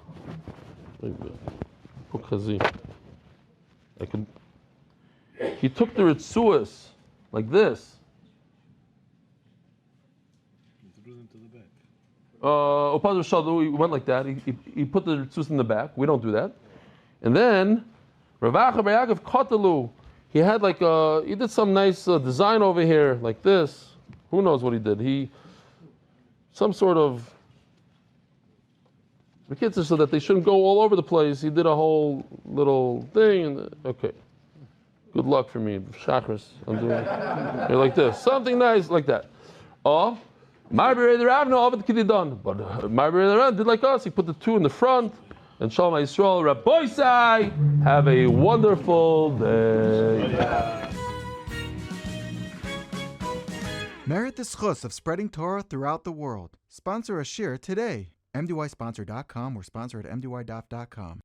he took the Ritzuas like this. He went like that. He put the Ritzuas in the back. We don't do that. And then Ravacha B'Yakov Katalu, he had he did some nice design over here like this. Who knows what he did? Some sort of, the kids are so that they shouldn't go all over the place. He did a whole little thing. Okay, good luck for me, Shachris. I'm doing it like this, something nice like that. Oh, Marbury the Rav, no, but Marbury the Rav did like us. He put the two in the front. And Shalom Yisrael, Rabbi Sai, have a wonderful day. Merit the schus of spreading Torah throughout the world. Sponsor a shir today. MDYsponsor.com or sponsor at MDYDaf.com.